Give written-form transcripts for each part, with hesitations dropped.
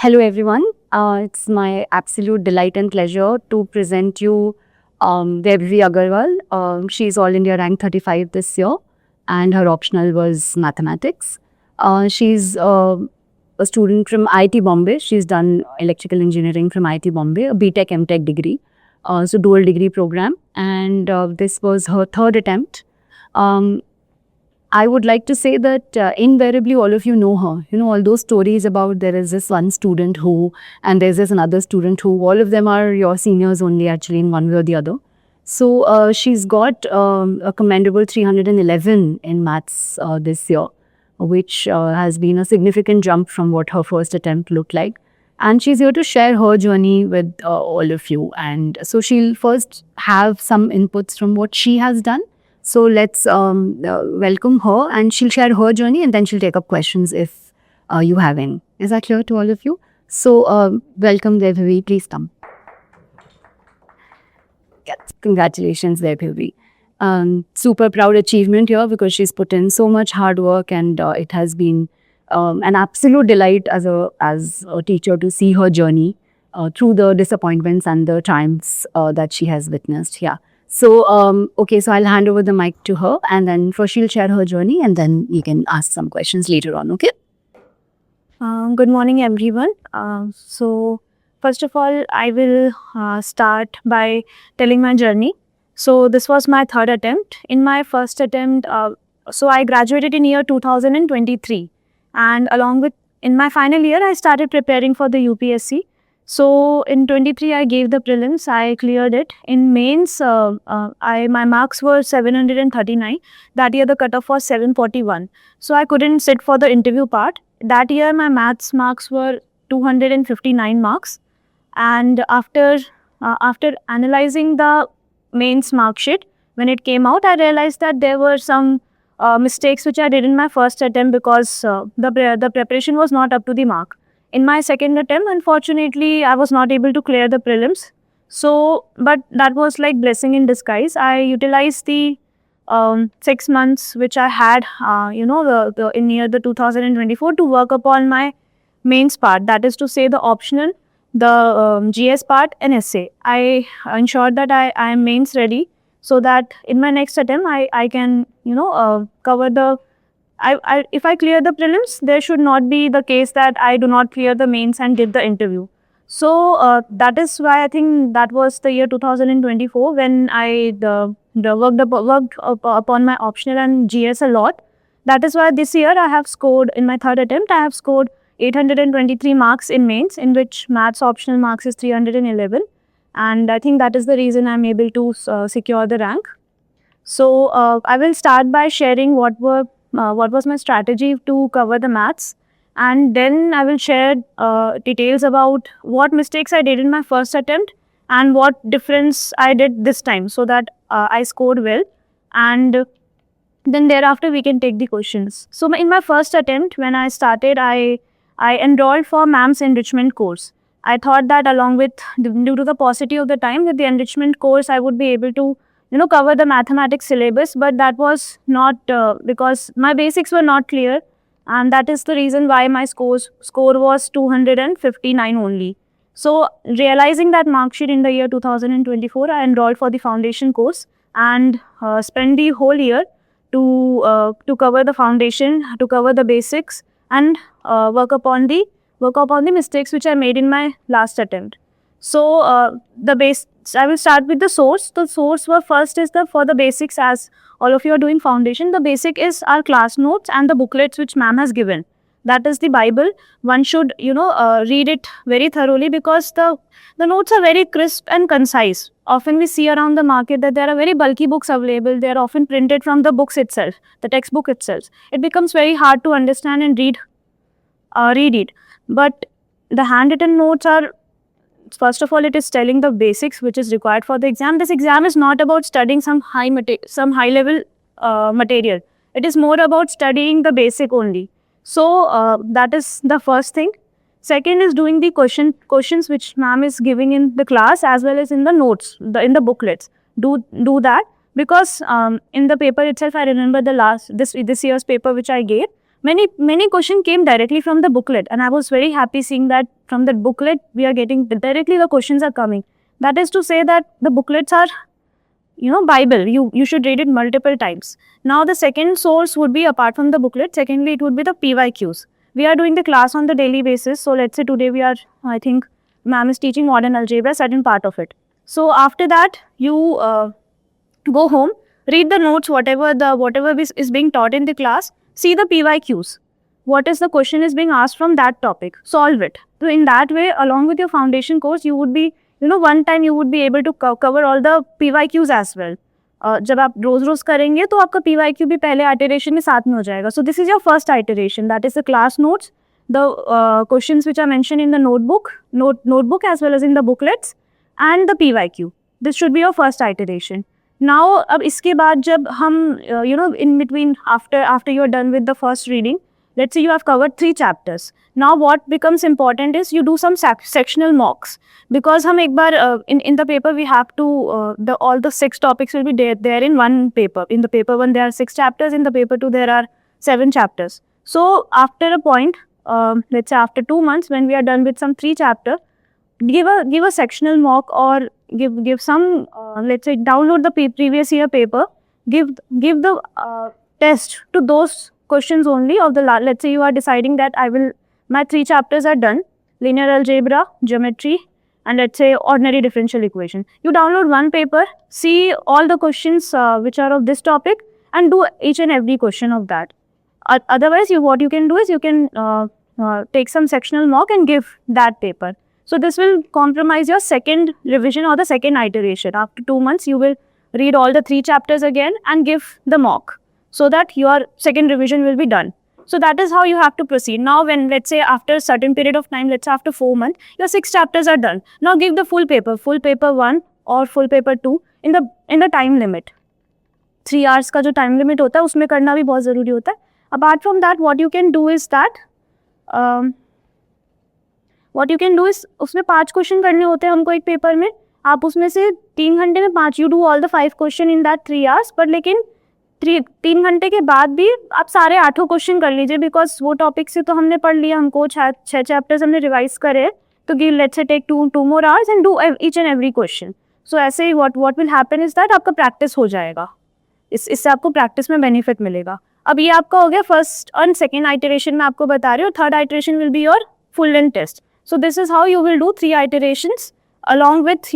Hello, everyone. It's my absolute delight and pleasure to present you Devvi Agarwal. She's All India Rank 35 this year, and her optional was mathematics. She's a student from IIT Bombay. She's done electrical engineering from IIT Bombay, a BTech MTech degree, so dual degree program. And this was her third attempt. Um, I would like to say that invariably all of you know her. You know, all those stories about there is this one student who, and there's this another student who, all of them are your seniors only actually in one way or the other. So she's got a commendable 311 in maths this year, which has been a significant jump from what her first attempt looked like. And she's here to share her journey with all of you. And so she'll first have some inputs from what she has done. So let's welcome her, and she'll share her journey, and then she'll take up questions if you have any. Is that clear to all of you? So welcome, Devvi. Please come. Yes. Congratulations, Devvi. Super proud achievement here because she's put in so much hard work, and it has been an absolute delight as a teacher to see her journey through the disappointments and the triumphs that she has witnessed. Yeah. So, okay, so I'll hand over the mic to her, and then first she'll share her journey, and then you can ask some questions later on, okay? Good morning, everyone. So, first of all, I will start by telling my journey. So, this was my third attempt. In my first attempt, so I graduated in year 2023, and along with in my final year, I started preparing for the UPSC. So, in 23, I gave the prelims. I cleared it. In mains, my marks were 739. That year, the cutoff was 741. So, I couldn't sit for the interview part. That year, my maths marks were 259 marks. And after analyzing the mains mark sheet, when it came out, I realized that there were some mistakes which I did in my first attempt because the preparation was not up to the mark. In my second attempt, unfortunately, I was not able to clear the prelims. So, but that was like blessing in disguise. I utilized the 6 months which I had, in year the 2024 to work upon my mains part. That is to say, the optional, the GS part, and essay. I ensured that I am mains ready so that in my next attempt I can cover the. If I clear the prelims, there should not be the case that I do not clear the mains and did the interview. So that is why I think that was the year 2024 when I worked upon my optional and GS a lot. That is why this year I have scored, in my third attempt, I have scored 823 marks in mains, in which maths optional marks is 311. And I think that is the reason I am able to secure the rank. So I will start by sharing what was my strategy to cover the maths, and then I will share details about what mistakes I did in my first attempt and what difference I did this time, so that I scored well, and then thereafter we can take the questions. So in my first attempt, when I started, I enrolled for MAM's enrichment course. I thought that along with, due to the paucity of the time, with the enrichment course I would be able to cover the mathematics syllabus, but that was not because my basics were not clear, and that is the reason why my score was 259 only. So realizing that mark sheet in the year 2024, I enrolled for the foundation course and spent the whole year to cover the foundation, to cover the basics, and work upon the mistakes which I made in my last attempt. So I will start with the source. The source first is for the basics, as all of you are doing foundation. The basic is our class notes and the booklets which ma'am has given. That is the Bible. One should read it very thoroughly because the notes are very crisp and concise. Often we see around the market that there are very bulky books available. They are often printed from the books itself, the textbook itself. It becomes very hard to understand and read it. But the handwritten notes are, first of all, it is telling the basics which is required for the exam. This exam is not about studying some high level material. It is more about studying the basic only. So that is the first thing. Second is doing the questions which ma'am is giving in the class as well as in the notes, in the booklets. Do that because in the paper itself, I remember this year's paper which I gave. many question came directly from the booklet, and I was very happy seeing that from the booklet we are getting directly the questions are coming. That is to say that the booklets are, Bible. You should read it multiple times. Now the second source would be, apart from the booklet, secondly it would be the PYQs. We are doing the class on the daily basis. So let's say today we are, I think ma'am is teaching modern algebra, certain part of it. So after that you go home, read the notes, whatever is being taught in the class, see the PYQs. What is the question is being asked from that topic, solve it. So in that way, along with your foundation course, you would be, one time you would be able to cover all the PYQs as well. जब आप रोज रोज करेंगे तो आपका PYQ भी पहले iteration में साथ में हो जाएगा. So this is your first iteration, that is the class notes, the questions which are mentioned in the notebook as well as in the booklets, and the PYQ. This should be your first iteration. Now अब इसके बाद जब हम in between, after you are done with the first reading, let's say you have covered 3 chapters. Now what becomes important is you do some sectional mocks, because हम एक बार in the paper we have to all the 6 topics will be there in one paper. In the paper 1 there are 6 chapters, in the paper 2 there are 7 chapters. So after a point, let's say after 2 months, when we are done with some 3 chapter, give a sectional mock, or give some let's say download the previous year paper, give the test to those questions only of the let's say you are deciding that my 3 chapters are done: linear algebra, geometry, and let's say ordinary differential equation. You download one paper, see all the questions which are of this topic, and do each and every question of that. Otherwise, what you can do is you can take some sectional mock and give that paper. So this will compromise your second revision or the second iteration. After 2 months, you will read all the 3 chapters again and give the mock, so that your second revision will be done. So that is how you have to proceed. Now when, let's say after a certain period of time, let's say after 4 months, your 6 chapters are done. Now give the full paper 1 or full paper 2 in the time limit. 3 hours का जो time limit होता है उसमें करना भी बहुत ज़रूरी होता है. Apart from that, what you can do is उसमें 5 क्वेश्चन करने होते हैं हमको एक पेपर में. आप उसमें से 3 घंटे में 5, you do all the 5 question in that 3 hours. पर लेकिन 3 घंटे के बाद भी आप सारे 8 क्वेश्चन कर लीजिए, बिकॉज वो टॉपिक से तो हमने पढ़ लिया, हमको 6 चैप्टर्स हमने रिवाइज करे, तो let's say take 2 more hours and do each and every question. So ऐसे ही what will happen is that आपका प्रैक्टिस हो जाएगा. इससे आपको प्रैक्टिस में बेनिफिट मिलेगा. अब ये आपका हो गया फर्स्ट और सेकेंड आइटरेशन में आपको बता रही हूँ. Third iteration will be your full length test. So this is how you will do 3 iterations along with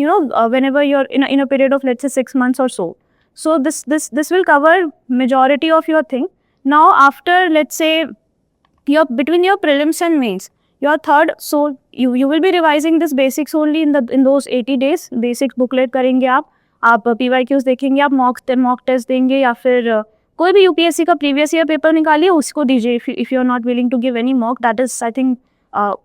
whenever you're in a period of let's say 6 months or so. So this will cover majority of your thing. Now after let's say between your prelims and mains, your third, so you will be revising this basics only in those 80 days. Basics booklet करेंगे आप PYQs देखेंगे, आप mock test देंगे, या फिर कोई भी UPSC का previous year paper निकालिए उसको दीजिए. If you are not willing to give any mock, that is I think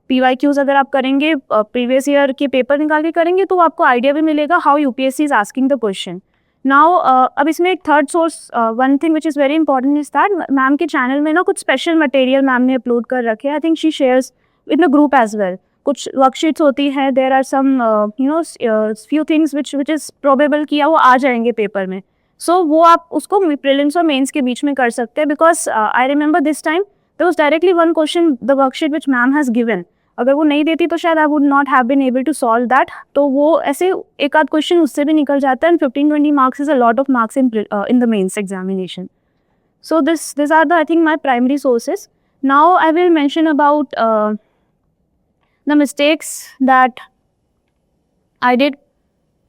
PYQs अगर आप करेंगे प्रीवियस ईयर के पेपर निकाल के करेंगे तो आपको आइडिया भी मिलेगा how UPSC is asking the question. Now अब इसमें एक third source, one thing which is very important is that ma'am के चैनल में ना कुछ स्पेशल मटेरियल मैम ने अपलोड कर रखे हैं. I think she shares in the group as well. कुछ वर्कशीट्स होती हैं, there are some few things which is probable किया वो आ जाएंगे पेपर में. सो वो आप उसको प्रीलिम्स और मेंस के बीच में कर सकते हैं, because I remember this time there was directly one question, the worksheet which ma'am has given. अगर वो नहीं देती तो शायद I would not have been able to solve that. तो वो ऐसे एक आध क्वेश्चन उससे भी निकल जाता है, and 15-20 marks is a lot of marks in the mains examination. So these are I think my primary sources. Now I will mention about the mistakes that I did,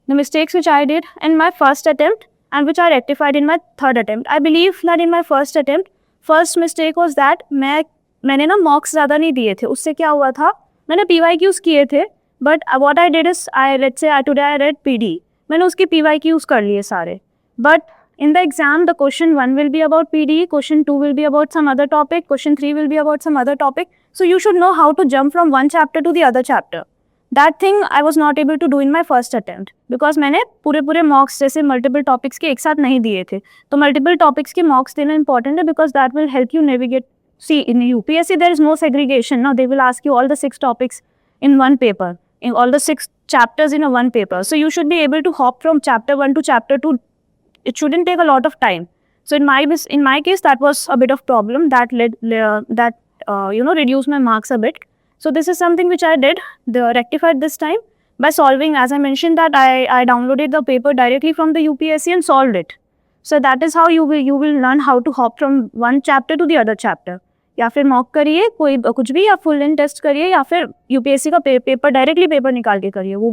the mistakes which I did in my first attempt and which I rectified in my third attempt. I believe that in my first attempt, first mistake was that मैंने ना मॉक्स ज़्यादा नहीं दिए थे. उससे क्या हुआ था, मैंने PYQs किए थे, but what I did is today I read PD. मैंने उसके PYQs कर लिए सारे, but in the exam the question 1 will be about PD, question 2 will be about some other topic, question 3 will be about some other topic. So you should know how to jump from one chapter to the other chapter. That thing I was not able to do in my first attempt, because मैंने पूरे मॉक्स जैसे multiple topics के एक साथ नहीं दिए थे. तो मल्टीपल टॉपिक्स के मॉक्स देना इंपॉर्टेंट है, because that will help you navigate. See in UPSC there is no segregation. Now they will ask you all the 6 topics in one paper, in all the 6 chapters in a one paper. So you should be able to hop from chapter 1 to chapter 2. It shouldn't take a lot of time. So in my case, that was a bit of problem that reduced my marks a bit. So this is something which I did, rectified this time by solving. As I mentioned, that I downloaded the paper directly from the UPSC and solved it. So that is how you will learn how to hop from one chapter to the other chapter. या फिर mock करिए कोई कुछ भी, या full in test करिए, या फिर यूपीएससी का पेपर डायरेक्टली पेपर निकाल के करिए, वो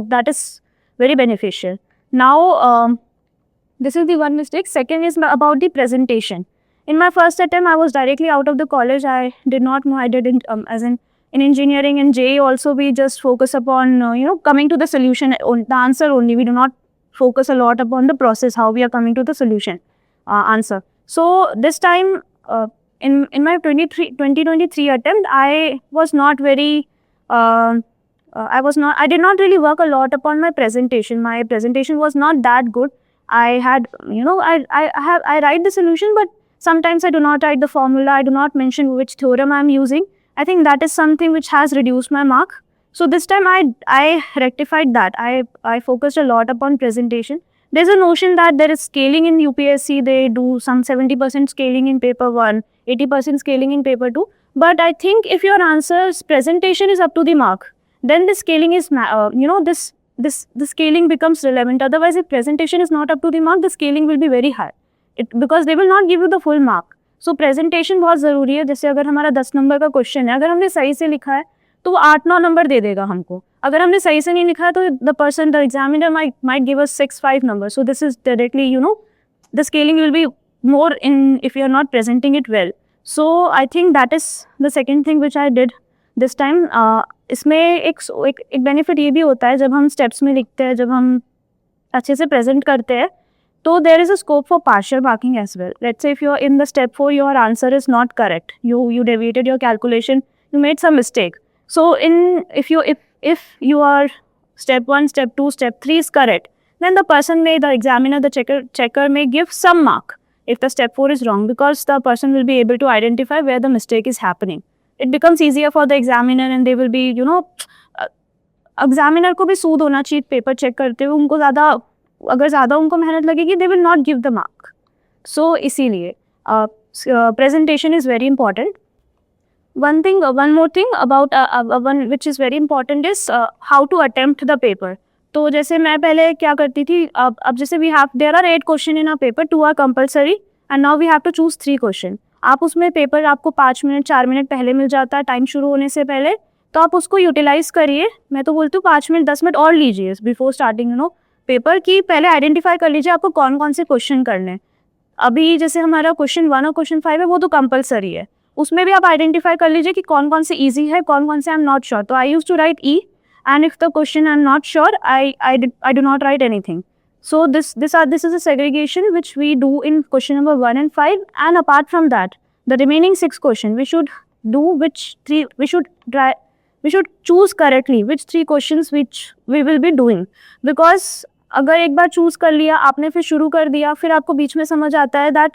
that is very beneficial. Now, this is the one mistake. Second is about the presentation. In my first attempt, I was directly out of the college. I did not know. I didn't, as in engineering and JEE also, we just focus upon, coming to the solution, the answer only. We do not focus a lot upon the process, how we are coming to the solution, answer. So this time, in my 2023 attempt, I was not very, I did not really work a lot upon my presentation. My presentation was not that good. I had, I write the solution, but sometimes I do not write the formula. I do not mention which theorem I am using. I think that is something which has reduced my mark. So this time I rectified that. I focused a lot upon presentation. There's a notion that there is scaling in UPSC. They do some 70% scaling in paper 1, 80% scaling in paper 2. But I think if your answer's presentation is up to the mark, then the scaling is, the scaling becomes relevant. Otherwise, if presentation is not up to the mark, the scaling will be very high. Because they will not give you the full mark. So presentation बहुत ज़रूरी है. जैसे अगर हमारा 10 number का question है, अगर हमने सही से लिखा है तो वो 8-9 नंबर दे देगा हमको. अगर हमने सही से नहीं लिखा है तो the examiner might give us 6-5 numbers. So this is directly, the scaling will be more in if you are not presenting it well. So I think that is the second thing which I did this time. इसमें एक benefit ये भी होता है, जब हम steps में लिखते हैं, जब हम अच्छे से प्रेजेंट करते हैं, तो there is a scope for partial marking as well. Let's say if you are in the step 4, your answer is not correct. You deviated your calculation, you made some mistake. So if you are step 1, step 2, step 3 is correct, then the examiner, the checker may give some mark if the step 4 is wrong, because the person will be able to identify where the mistake is happening. It becomes easier for the examiner, and they will be, examiner को भी सूद होना चाहिए paper check करते हुए. उनको अगर ज़्यादा उनको मेहनत लगेगी, they will not give the mark. So इसीलिए presentation is very important. One more thing about one which is very important is how to attempt the paper. तो जैसे मैं पहले क्या करती थी, अब जैसे there are 8 question in a paper, 2 are compulsory, and now we have to choose 3 question. आप उसमें पेपर आपको 5 मिनट 4 मिनट पहले मिल जाता है, टाइम शुरू होने से पहले, तो आप उसको यूटिलाइज करिए. मैं तो बोलती हूँ 5 मिनट 10 मिनट और लीजिए बिफोर स्टार्टिंग पेपर की. पहले आइडेंटिफाई कर लीजिए आपको कौन कौन से क्वेश्चन करने हैं. अभी जैसे हमारा क्वेश्चन 1 और क्वेश्चन 5 है, वो तो कंपलसरी है. उसमें भी आप आइडेंटिफाई कर लीजिए कि कौन कौन से ईजी है, कौन कौन से आई एम नॉट श्योर. तो I use to write E, and if the question I am not sure, I do not write anything. So this is a segregation which we do in question number 1 and 5, and apart from that, the remaining 6 question we should do we should choose correctly which 3 questions which we will be doing. Because अगर एक बार choose कर लिया आपने, फिर शुरू कर दिया, फिर आपको बीच में समझ आता है दैट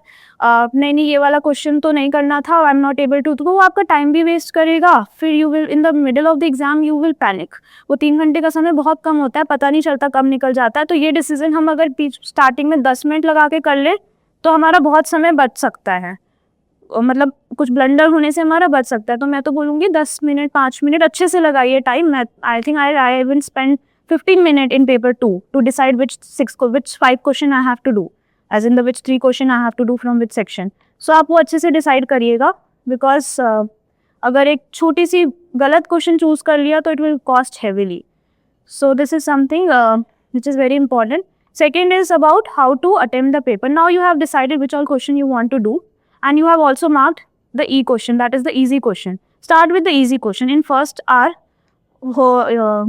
नहीं ये वाला क्वेश्चन तो नहीं करना था, I am not able to, तो वो आपका टाइम भी वेस्ट करेगा. फिर you will in the middle of the exam you will panic. वो 3 घंटे का समय बहुत कम होता है, पता नहीं चलता कब निकल जाता है. तो ये डिसीजन हम अगर स्टार्टिंग में 10 मिनट लगा के कर ले तो हमारा बहुत समय बच सकता है, मतलब कुछ ब्लंडर होने से हमारा बच सकता है. तो मैं तो बोलूँगी 10 मिनट 5 मिनट अच्छे से लगाइए time. I think I will spend 15 minutes in paper 2 to decide which 5 question I have to do, as in which 3 question I have to do from which section. So आप वो अच्छे से decide करिएगा, because अगर एक छोटी सी गलत question choose कर लिया तो it will cost heavily. So this is something which is very important. Second is about how to attempt the paper. Now you have decided which all question you want to do, and you have also marked the E question, that is the easy question. Start with the easy question. In first hour,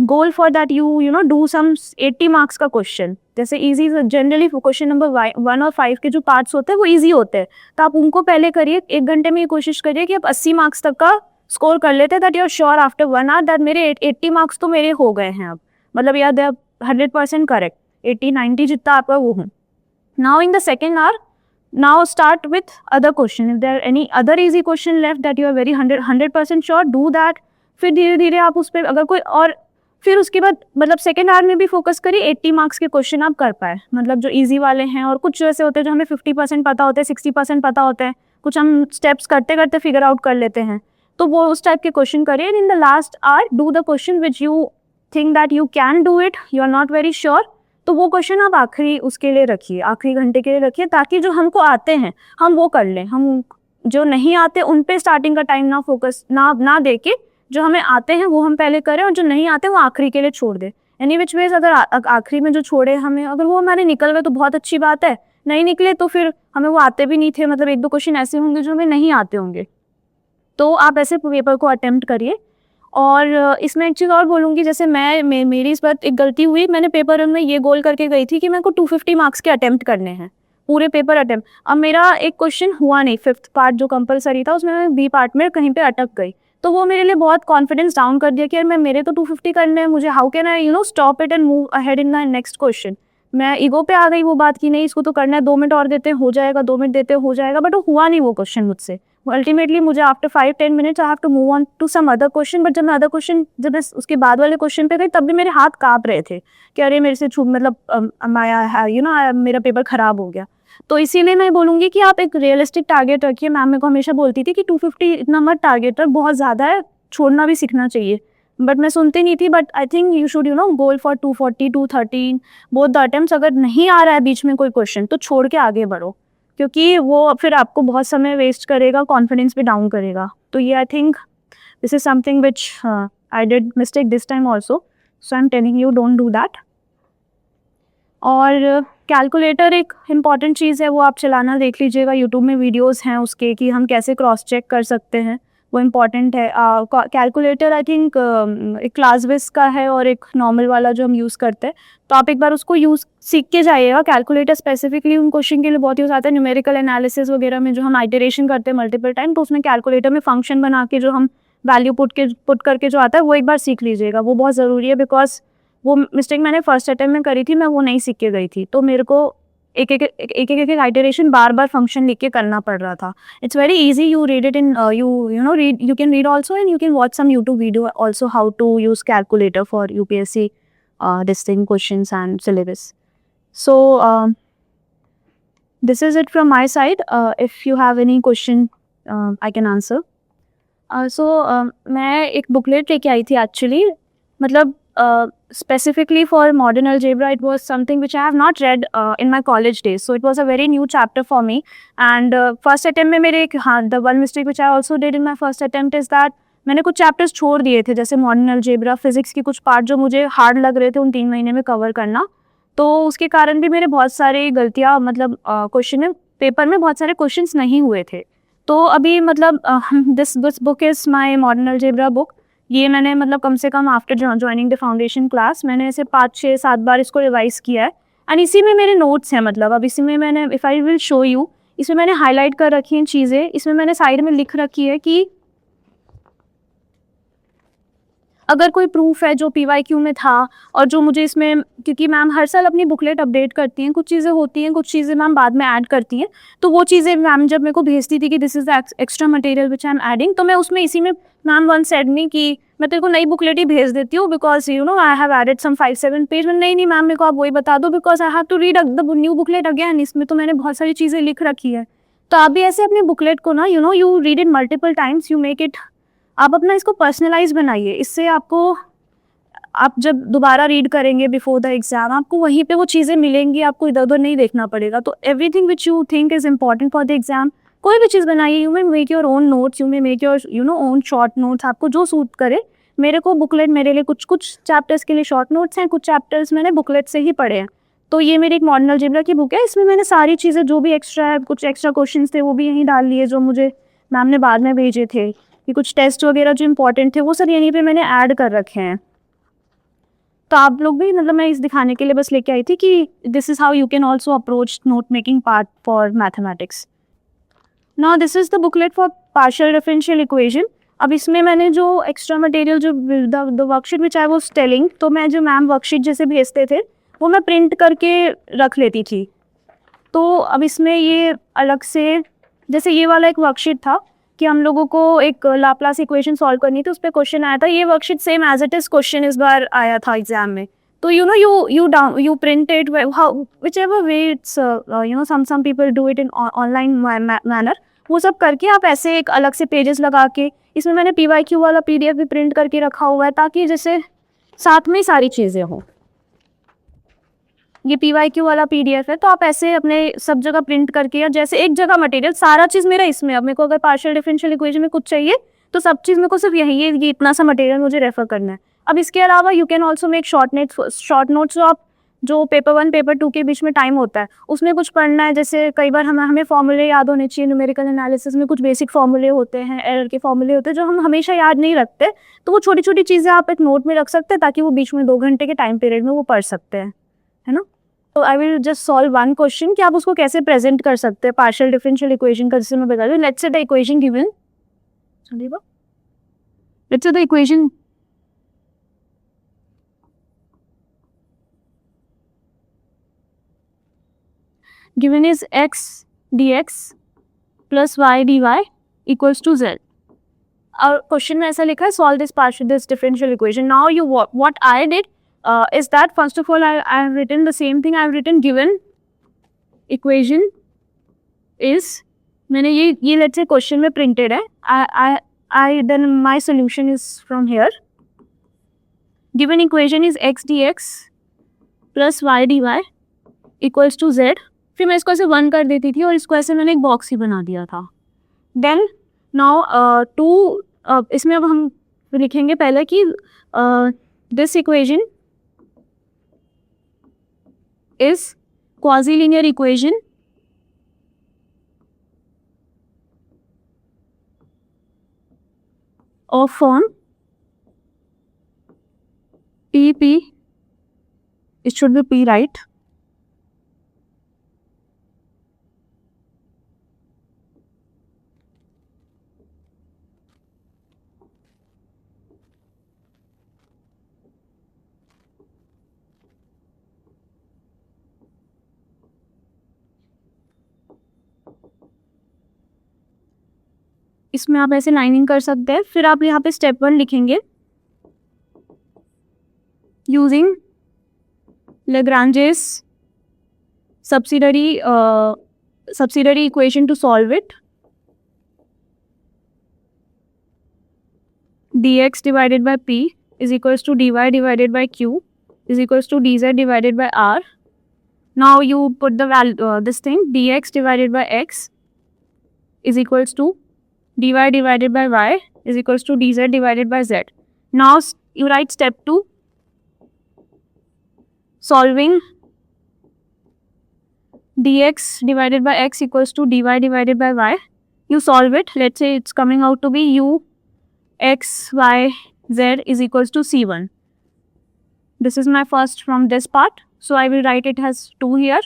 goal for that you do some 80 marks का question. जैसे easy generally question number 1 और 5 के जो parts होते हैं वो easy होते हैं, तो आप उनको पहले करिए. 1 घंटे में ये कोशिश करिए कि आप 80 मार्क्स तक का स्कोर कर लेते हैं, that you are sure after 1 hour that मेरे 80 मार्क्स तो मेरे हो गए हैं अब, मतलब यार दे आर 100% करेक्ट, 80-90 जितना आपका वो हूँ. Now in the second hour, now start with other question. If there are any other easy question left that you are very 100% sure, do that. फिर धीरे धीरे आप उस पर अगर कोई और फिर उसके बाद मतलब सेकेंड आवर में भी फोकस करिए 80 मार्क्स के क्वेश्चन आप कर पाए, मतलब जो इजी वाले हैं, और कुछ ऐसे होते हैं जो हमें 50% पता होते हैं, 60% पता होते हैं, कुछ हम स्टेप्स करते करते फिगर आउट कर लेते हैं, तो वो उस टाइप के क्वेश्चन करिए। In the last hour do the question which you think that you can do it, you are not very sure, तो वो क्वेश्चन आप आखिरी उसके लिए रखिए, आखिरी घंटे के लिए रखिए, ताकि जो हमको आते हैं हम वो कर लें। हम जो नहीं आते उन पे स्टार्टिंग का टाइम ना फोकस ना दे के जो हमें आते हैं वो हम पहले करें, और जो नहीं आते वो आखिरी के लिए छोड़ दे। एनी विच वेज अगर आखिरी में जो छोड़े हमें, अगर वो हमारे निकल गए तो बहुत अच्छी बात है, नहीं निकले तो फिर हमें वो आते भी नहीं थे, मतलब एक दो क्वेश्चन ऐसे होंगे जो हमें नहीं आते होंगे, तो आप ऐसे पेपर को अटेम्प्ट करिए। और इसमें एक चीज़ और बोलूँगी, जैसे मेरी इस बार एक गलती हुई, मैंने पेपर में ये गोल करके गई थी कि मेरे को 250 मार्क्स के अटेम्प्ट करने हैं, पूरे पेपर अटेम्प्ट। अब मेरा एक क्वेश्चन हुआ नहीं, 5th पार्ट जो कंपलसरी था उसमें मैं बी पार्ट में कहीं पे अटक गई, तो वो मेरे लिए बहुत कॉन्फिडेंस डाउन कर दिया कि यार मेरे तो 250 करने हैं, मुझे how can I stop it and move ahead in the next question. मैं ईगो पे आ गई वो बात की नहीं इसको तो करना है, 2 मिनट और देते हो जाएगा, 2 मिनट देते हो जाएगा, बट वो हुआ नहीं वो क्वेश्चन मुझसे। अल्टीमेटली मुझे after 5-10 minutes I have to move on to some other question, but जब मैं उसके बाद वाले क्वेश्चन पे गई तब भी मेरे हाथ कांप रहे थे कि अरे मेरे से मेरा पेपर खराब हो गया। तो इसीलिए मैं बोलूँगी कि आप एक रियलिस्टिक टारगेट रखिए। मैम मेरे को हमेशा बोलती थी कि 250 इतना मत टारगेट रख, बहुत ज़्यादा है, छोड़ना भी सीखना चाहिए, बट मैं सुनती नहीं थी। But I think you should goal for 240 213 both the attempts. अगर नहीं आ रहा है बीच में कोई क्वेश्चन तो छोड़ के आगे बढ़ो, क्योंकि वो फिर आपको बहुत समय वेस्ट करेगा, कॉन्फिडेंस भी डाउन करेगा। तो ये आई think this is something which I did mistake this time also, so I am telling you don't do that. और कैलकुलेटर एक इम्पॉर्टेंट चीज़ है, वो आप चलाना देख लीजिएगा, यूट्यूब में वीडियोस हैं उसके कि हम कैसे क्रॉस चेक कर सकते हैं, वो इम्पॉर्टेंट है। कैलकुलेटर आई थिंक एक क्लासविस का है और एक नॉर्मल वाला जो हम यूज़ करते हैं, तो आप एक बार उसको यूज़ सीख के जाइएगा। कैलकुलेटर स्पेसिफिकली उन क्वेश्चन के लिए बहुत यूज़ आता है, न्यूमेरिकल एनालिसिस वगैरह में जो हम आइटरेशन करते हैं मल्टीपल टाइम, तो उसमें कैलकुलेटर में फंक्शन बना के जो हम वैल्यू पुट करके जो आता है वो एक बार सीख लीजिएगा, वो बहुत ज़रूरी है। बिकॉज वो मिस्टेक मैंने फर्स्ट अटेम्प्ट में करी थी, मैं वो नहीं सीख के गई थी, तो मेरे को एक आइटरेशन बार बार फंक्शन लिख के करना पड़ रहा था। It's very easy, you read it in you can read also and you can watch some YouTube video also how to use calculator for UPSC distinct questions and syllabus. So this is it from my side. If you have any question, I can answer. मैं एक booklet लेके आई थी actually, मतलब specifically for modern algebra. It was something which I have not read in my college days, so it was a very new chapter for me. And first attempt में मेरे the one mistake which I also did in my first attempt is that मैंने कुछ chapters छोड़ दिए थे, जैसे modern algebra, physics के कुछ पार्ट जो मुझे हार्ड लग रहे थे उन 3 महीने में कवर करना, तो उसके कारण भी मेरे बहुत सारी गलतियाँ, मतलब क्वेश्चन में पेपर में बहुत सारे क्वेश्चंस नहीं हुए थे। तो अभी मतलब this book is my modern algebra book. ये मैंने मतलब कम से come after joining the foundation class मैंने ऐसे 5-6-7 बार इसको रिवाइज किया है, एंड इसी में मेरे नोट्स हैं। मतलब अब इसी में मैंने, if I will show you, इसमें मैंने हाईलाइट कर रखी हैं चीज़ें, इसमें मैंने साइड में लिख रखी है कि अगर कोई प्रूफ है जो PYQ में था, और जो मुझे इसमें, क्योंकि मैम हर साल अपनी बुकलेट अपडेट करती हैं, कुछ चीज़ें होती हैं, कुछ चीज़ें मैम बाद में ऐड करती हैं, तो वो चीज़ें मैम जब मेरे को भेजती थी कि this is the extra material which I am adding, तो मैं उसमें इसी में मैम वन सेड मी कि मैं तेरे को नई बुकलेट ही भेज देती हूँ, because I have added some 5-7 page. में नहीं मैम, मेरे को आप वही बता दो, because I have to read the new booklet again, इसमें तो मैंने बहुत सारी चीज़ें लिख रखी है। तो आप भी ऐसे अपनी बुकलेट को ना you read it multiple times, you make it, आप अपना इसको पर्सनलाइज बनाइए। इससे आपको, आप जब दोबारा रीड करेंगे बिफोर द एग्जाम, आपको वहीं पे वो चीज़ें मिलेंगी, आपको इधर उधर नहीं देखना पड़ेगा। तो everything which you think is important for the exam, कोई भी चीज़ बनाइए, you may make your own notes, you may make your own short notes, आपको जो सूट करे। मेरे को बुकलेट, मेरे लिए कुछ चैप्टर्स के लिए शॉर्ट नोट्स हैं, कुछ चैप्टर्स मैंने बुकलेट से ही पढ़े हैं। तो ये मेरी एक मॉडर्न अलजेब्रा की बुक है, इसमें मैंने सारी चीज़ें जो भी एक्स्ट्रा है, कुछ एक्स्ट्रा क्वेश्चन थे वो भी यहीं डाल लिए, जो मुझे मैम ने बाद में भेजे थे, कि कुछ टेस्ट वगैरह जो इंपॉर्टेंट थे वो सब यहीं पे मैंने ऐड कर रखे हैं। तो आप लोग भी, मतलब मैं इस दिखाने के लिए बस लेके आई थी कि this is how you can also approach note making part for mathematics. Now this is the booklet for partial differential equation. अब इसमें मैंने जो एक्स्ट्रा मटेरियल, जो the worksheet which I was telling, तो मैं जो मैम वर्कशीट जैसे भेजते थे वो मैं प्रिंट करके रख लेती थी। तो अब इसमें ये अलग से, जैसे ये वाला एक वर्कशीट था, कि हम लोगों को एक लाप्लास इक्वेशन सॉल्व करनी थी, उस पर क्वेश्चन आया था। ये worksheet same as it is question इस बार आया था एग्जाम में। तो you print it whichever way it's some people do it in online manner। वो सब करके आप ऐसे एक अलग से पेजेस लगा के, इसमें मैंने PYQ वाला PDF भी प्रिंट करके रखा हुआ है ताकि जैसे साथ में ही सारी चीज़ें हों। ये PYQ वाला PDF है, तो आप ऐसे अपने सब जगह प्रिंट करके, या जैसे एक जगह मटेरियल सारा चीज़ मेरा इसमें, अब मेरे को अगर पार्शियल डिफरेंशियल इक्वेशन में कुछ चाहिए तो सब चीज़ मेरे को सिर्फ यही है, ये इतना सा मटेरियल मुझे रेफर करना है। अब इसके अलावा you can also make short notes. जो आप जो पेपर 1 पेपर 2 के बीच में टाइम होता है उसमें कुछ पढ़ना है, जैसे कई बार हमें फॉर्मूले याद होने चाहिए। न्यूमेरिकल एनालिसिस में कुछ बेसिक फॉर्मूले होते हैं, एरर के फॉर्मूले होते हैं जो हम हमेशा याद नहीं रखते, तो वो छोटी छोटी चीज़ें आप एक नोट में रख सकते हैं ताकि वो बीच में 2 घंटे के टाइम पीरियड में वो पढ़ सकते हैं, है ना। तो I will just solve one question कि आप उसको कैसे प्रेजेंट कर सकते हैं पार्शियल डिफरेंशियल इक्वेशन का, जैसे मैं बता दूँ। Let's say the equation given, let's say the equation given is x dx plus y dy equals to z। और क्वेश्चन में ऐसा लिखा है, solve this differential equation. Now you what I did is that first of all I have written the same thing। I have written given equation is, मैंने ये let's say question में printed है। I then my solution is from here। given equation is x dx plus y dy equals to z। फिर मैं इसको ऐसे 1 कर देती थी और इसको ऐसे मैंने एक बॉक्स ही बना दिया था। देन नाउ इसमें अब हम लिखेंगे पहले कि this equation is quasi linear equation of form P, it should be P, right? इसमें आप ऐसे लाइनिंग कर सकते हैं। फिर आप यहाँ पे स्टेप 1 लिखेंगे using Lagrange's subsidiary equation to solve it। dx divided by p is equals to dy divided by q is equals to dz divided by r। Now you put the value this thing, dx divided by x is equals to dy divided by y is equals to dz divided by z। Now you write step 2, solving dx divided by x equals to dy divided by y। You solve it, let's say it's coming out to be u x y z is equals to c1। This is my first from this part, so I will write it as 2 here।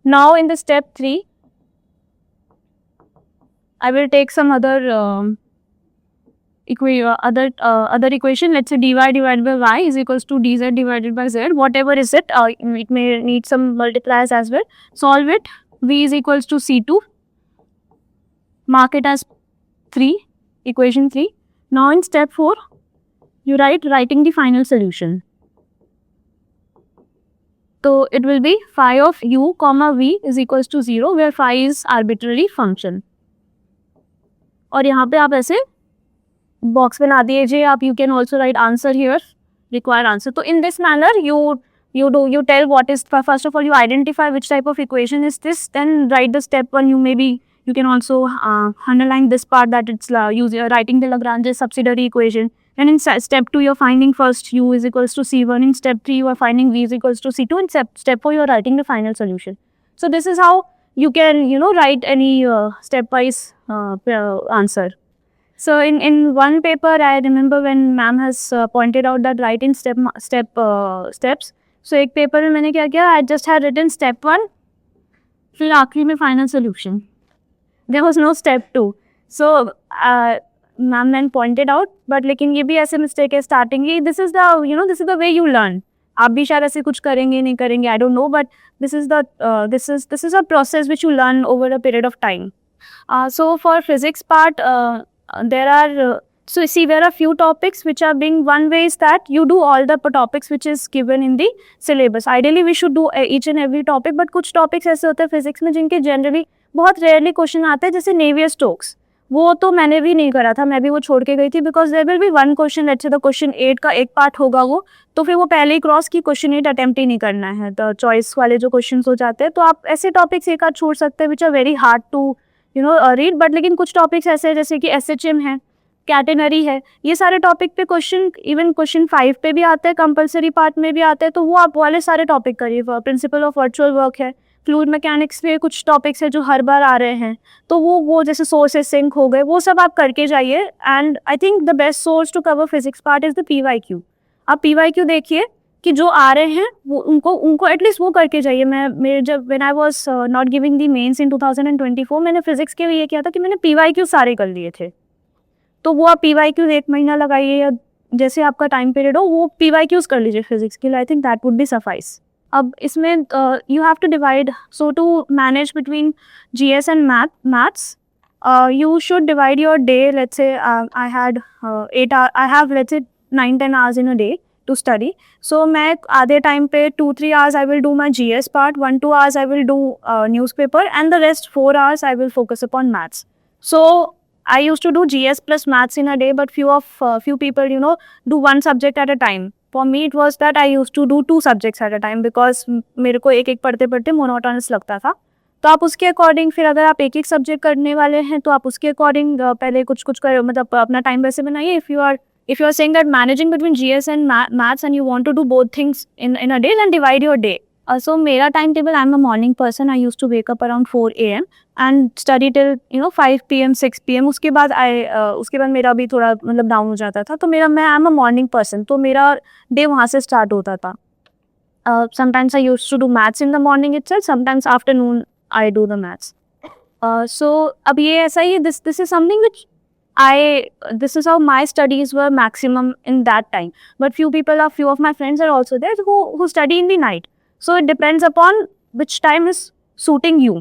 Now in the step 3 I will take some other equation, let's say dy divided by y is equals to dz divided by z, whatever is it, it may need some multipliers as well। Solve it, v is equals to c2, mark it as 3, equation 3। Now in step 4 you writing the final solution। So it will be phi of u comma v is equals to 0 where phi is arbitrary function। और यहाँ पे आप ऐसे box बना दीजिए। आप you can also write answer here, required answer. तो in this manner you tell what is, first of all you identify which type of equation is this, then write the step 1। you can also underline this part that it's writing the Lagrange's subsidiary equation, and in step 2 you're finding first u is equals to c1, in step 3 you are finding v is equals to c2, in step 4 you are writing the final solution। So this is how you can write any stepwise answer। So in one paper I remember when ma'am has pointed out that write in steps। So एक paper में मैंने क्या किया, I just had written step 1, फिर आखिरी में final solution, there was no step 2। So ma'am then pointed out, but लेकिन ये भी ऐसे mistake है starting he, this is the way you learn। आप भी शायद ऐसे कुछ करेंगे नहीं करेंगे, I don't know, but this is a process which you learn over a period of time। So for physics part, there are so see there are few topics which are being, one way is that you do all the topics which is given in the syllabus. Ideally we should do each and every topic, but कुछ topics ऐसे होते हैं physics में जिनके generally बहुत rarely question आते हैं, जैसे Navier Stokes. वो तो मैंने भी नहीं करा था, मैं भी वो छोड़ के गई थी, because there will be one question, let's say the question 8 का एक पार्ट होगा वो, तो फिर वो पहले ही क्रॉस की क्वेश्चन 8 अटेम्प्ट ही नहीं करना है, तो चॉइस वाले जो क्वेश्चन हो जाते हैं, तो आप ऐसे टॉपिक्स एक आध छोड़ सकते हैं which are very hard to read, but लेकिन कुछ टॉपिक्स ऐसे हैं जैसे कि SHM है, कैटेनरी है, ये सारे टॉपिक पे क्वेश्चन इवन क्वेश्चन 5 पे भी आते हैं, कंपलसरी पार्ट में भी आते हैं, तो वो आप वाले सारे टॉपिक करिए. प्रिंसिपल ऑफ वर्चुअल वर्क है, फ्लूइड मैकेनिक्स पे कुछ टॉपिक्स है जो हर बार आ रहे हैं, तो वो जैसे सोर्सेस सिंक हो गए, वो सब आप करके जाइए. And I think the best source to cover physics part is the PYQ. आप PYQ देखिए कि जो आ रहे हैं वो उनको एटलीस्ट वो करके जाइए. मेरे जब when I was not giving the mains in 2024, मैंने फिजिक्स के लिए ये किया था कि मैंने PYQ सारे कर लिए थे, तो वो आप PYQ 1 महीना लगाइए या जैसे आपका टाइम पीरियड हो, वो PYQs कर लीजिए फिजिक्स के लिए. I think that would be suffice. अब इसमें you have to divide, so to manage between GS and maths, you should divide your day. Let's say I had 8 hours, I have let's say 9-10 hours in a day to study. So मैं आधे time पे 2-3 hours I will do my GS part, 1-2 hours I will do newspaper, and the rest 4 hours I will focus upon maths. So I used to do GS plus maths in a day, but few people do one subject at a time. For me it was that I used to do 2 subjects at a time because मेरे को एक पढ़ते पढ़ते monotonous लगता था. तो आप उसके अकॉर्डिंग, फिर अगर आप एक सब्जेक्ट करने वाले हैं तो आप उसके अकॉर्डिंग पहले कुछ कर, मतलब अपना टाइम वैसे बनाइए. If you are saying that managing between GS and maths and you want to do both things in a day, then divide your day. So मेरा time table, I am a morning person. I used to wake up around 4 AM and study till 5 PM 6 PM. उसके बाद मेरा भी थोड़ा मतलब down हो जाता था, तो मैं I am a morning person, तो मेरा डे वहाँ से स्टार्ट होता था. Sometimes I used to do maths in the morning itself, sometimes afternoon I do the maths. So अब ये ऐसा ही, this is something which this is how my studies were maximum in that time. But few of my friends are also there who study in the night. So it depends upon which time is suiting you.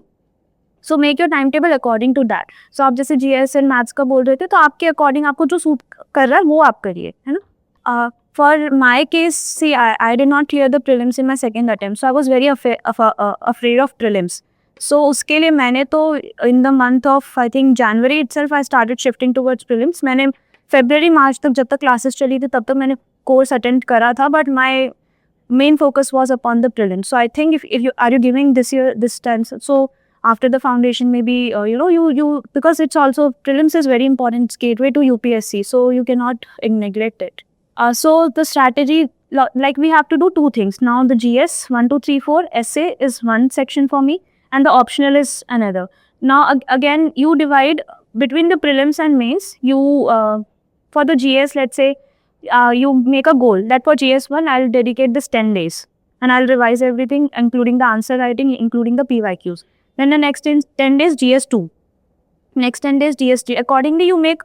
So make your timetable according to that. So आप जैसे GS and maths का बोल रहे थे, तो आपके according आपको जो सूट कर रहा है वो आप करिए, है ना. For my case, see, I did not clear the prelims in my second attempt, so I was very afraid of prelims. So उसके लिए मैंने तो in the month of I think January itself I started shifting towards prelims. मैंने फरवरी मार्च तक जब तक classes चली थी तब तक मैंने कोर्स अटेंड करा था, but my main focus was upon the prelims. So I think if you are giving this time, so after the foundation maybe you because it's also prelims is very important, it's gateway to UPSC, so you cannot neglect it. So the strategy, like we have to do 2 things now. The GS 1 2 3 4 essay is one section for me, and the optional is another. Now again you divide between the prelims and mains. You for the GS, let's say you make a goal that for GS1 I'll dedicate this 10 days and I'll revise everything including the answer writing, including the PYQs. Then the next 10 days GS2, next 10 days GS3. Accordingly you make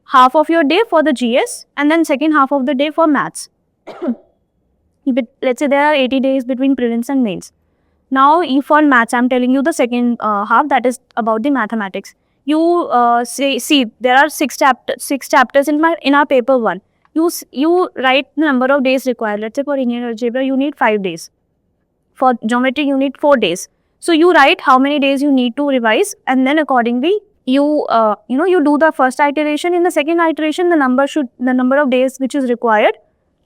half of your day for the GS and then second half of the day for maths. Let's say there are 80 days between prelims and mains. Now for maths I'm telling you the second half, that is about the mathematics. You see there are 6 chapters in our paper 1. You write the number of days required. Let's say for linear algebra you need 5 days, for geometry you need 4 days. So you write how many days you need to revise, and then accordingly you you do the first iteration. In the second iteration the number of days which is required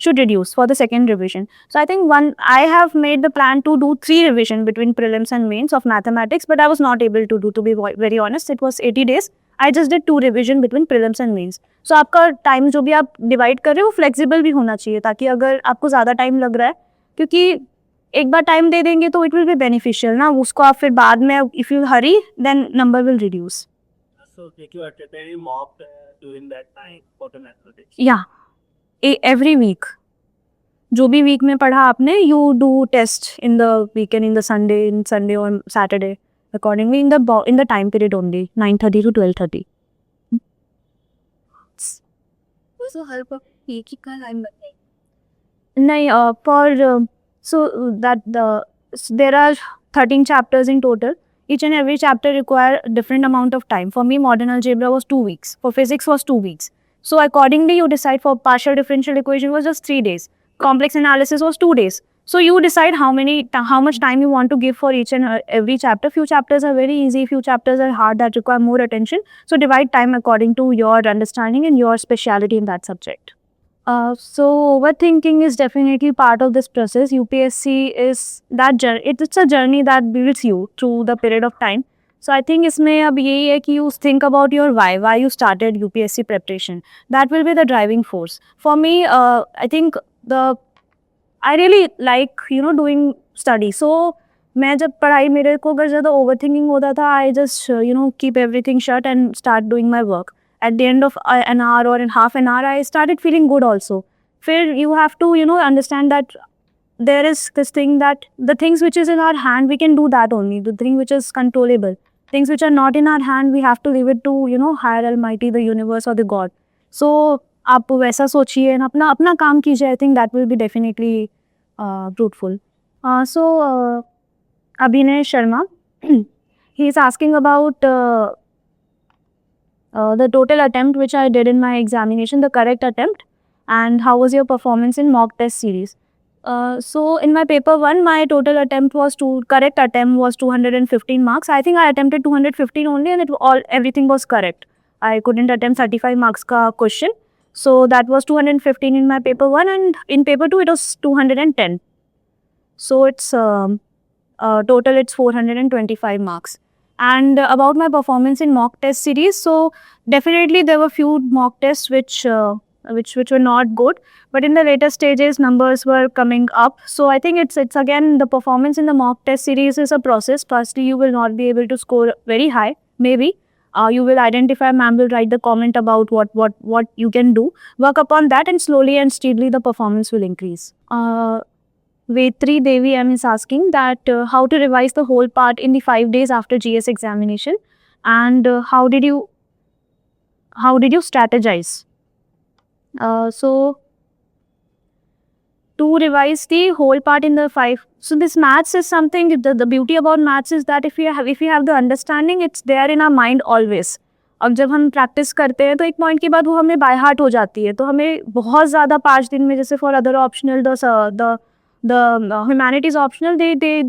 should reduce for the second revision. So I think I have made the plan to do 3 revision between prelims and mains of mathematics, but I was not able to do, to be very honest. It was 80 days. I just did 2 revision between prelims and mains. So आपका time जो भी आप divide कर रहे हो वो flexible भी होना चाहिए, ताकि अगर आपको ज़्यादा टाइम लग रहा है, क्योंकि एक बार टाइम दे देंगे तो इट विल बी बेनिफिशियल ना, उसको आप फिर बाद में if you hurry then number will reduce. So did you attend any mock during that time for the mathematics? या एवरी वीक, जो भी वीक में पढ़ा आपने, you do test in the weekend, in Sunday और Saturday, accordingly in the time period only 9:30 to 12:30. So हर वक्त एक ही का टाइम बताइए. नहीं, for so that there are 13 chapters in total. each and every chapter require a different amount of time. For me, modern algebra was 2 weeks. For physics was 2 weeks. So accordingly, you decide for partial differential equation was just 3 days. Complex analysis was 2 days. So you decide how much time you want to give for each and every chapter. Few chapters are very easy, few chapters are hard that require more attention. So divide time according to your understanding and your speciality in that subject. So overthinking is definitely part of this process. UPSC is that journey. It's a journey that builds you through the period of time. So I think इसमें अब यही है कि you think about your why you started UPSC preparation. That will be the driving force. For me, I think I really like doing study. So मैं जब पढ़ाई मेरे को अगर ज़्यादा overthinking होता था, I just keep everything shut and start doing my work. At the end of an hour or in half an hour, I started feeling good also. फिर you have to understand that there is this thing that the things which is in our hand, we can do that only. The thing which is controllable. Things which are not in our hand, we have to leave it to higher almighty, the universe or the God. So आप वैसा सोचिए अपना अपना काम कीजिए. I think that will be definitely fruitful. So Abhinay Sharma, he is asking about the total attempt which I did in my examination, the correct attempt, and how was your performance in mock test series. So in my paper 1, my total attempt was correct attempt was 215 marks. I think I attempted 215 only, and everything was correct. I couldn't attempt 35 marks ka question. So that was 215 in my paper 1, and in paper 2 it was 210. So it's total it's 425 marks. And about my performance in mock test series, so definitely there were few mock tests which were not good, but in the later stages numbers were coming up. So I think it's again the performance in the mock test series is a process. Firstly, you will not be able to score very high, maybe. You will identify, ma'am will write the comment about what you can do. Work upon that, and slowly and steadily the performance will increase. Vetri Devi M is asking that how to revise the whole part in the 5 days after GS examination, and how did you strategize? So to revise the whole part in the 5. So this maths is something, the beauty about maths is that if we have the understanding, it's there in our mind always. अब जब हम practice करते हैं तो एक point के बाद वो हमें बाय हार्ट हो जाती है, तो हमें बहुत ज़्यादा 5 दिन में, जैसे for other optional the humanities optional, they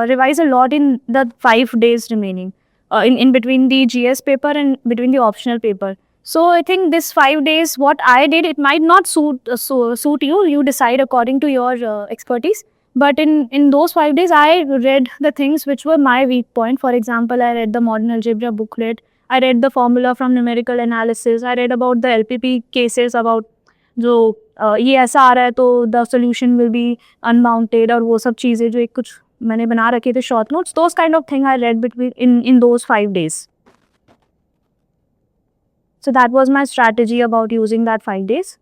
revise a lot in the 5 days remaining in between the GS paper and between the optional paper. So I think this 5 days, what I did, it might not suit you. You decide according to your expertise. But in those 5 days, I read the things which were my weak point. For example, I read the modern algebra booklet. I read the formula from numerical analysis. I read about the LPP cases about जो ये ऐसा आ रहा है तो the solution will be unbounded, और वो सब चीज़ें जो एक कुछ मैंने बना रखे थे short notes, those kind of thing I read between in those 5 days. So that was my strategy about using that 5 days.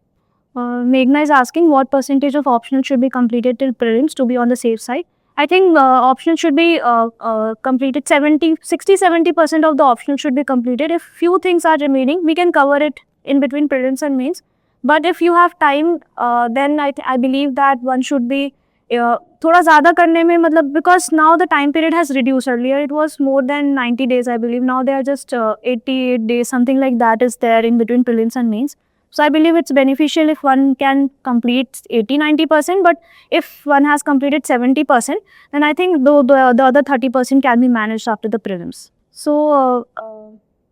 Meghna is asking what percentage of optional should be completed till prelims to be on the safe side. I think optional should be completed 60-70% of the optional should be completed. If few things are remaining, we can cover it in between prelims and mains. But if you have time, then I believe that one should be थोड़ा ज़्यादा करने में, मतलब because now the time period has reduced. Earlier it was more than 90 days, I believe. Now they are just 88 days, something like that is there in between prelims and mains. So I believe it's beneficial if one can complete 80-90%, but if one has completed 70%, then I think the other 30% can be managed after the prelims. So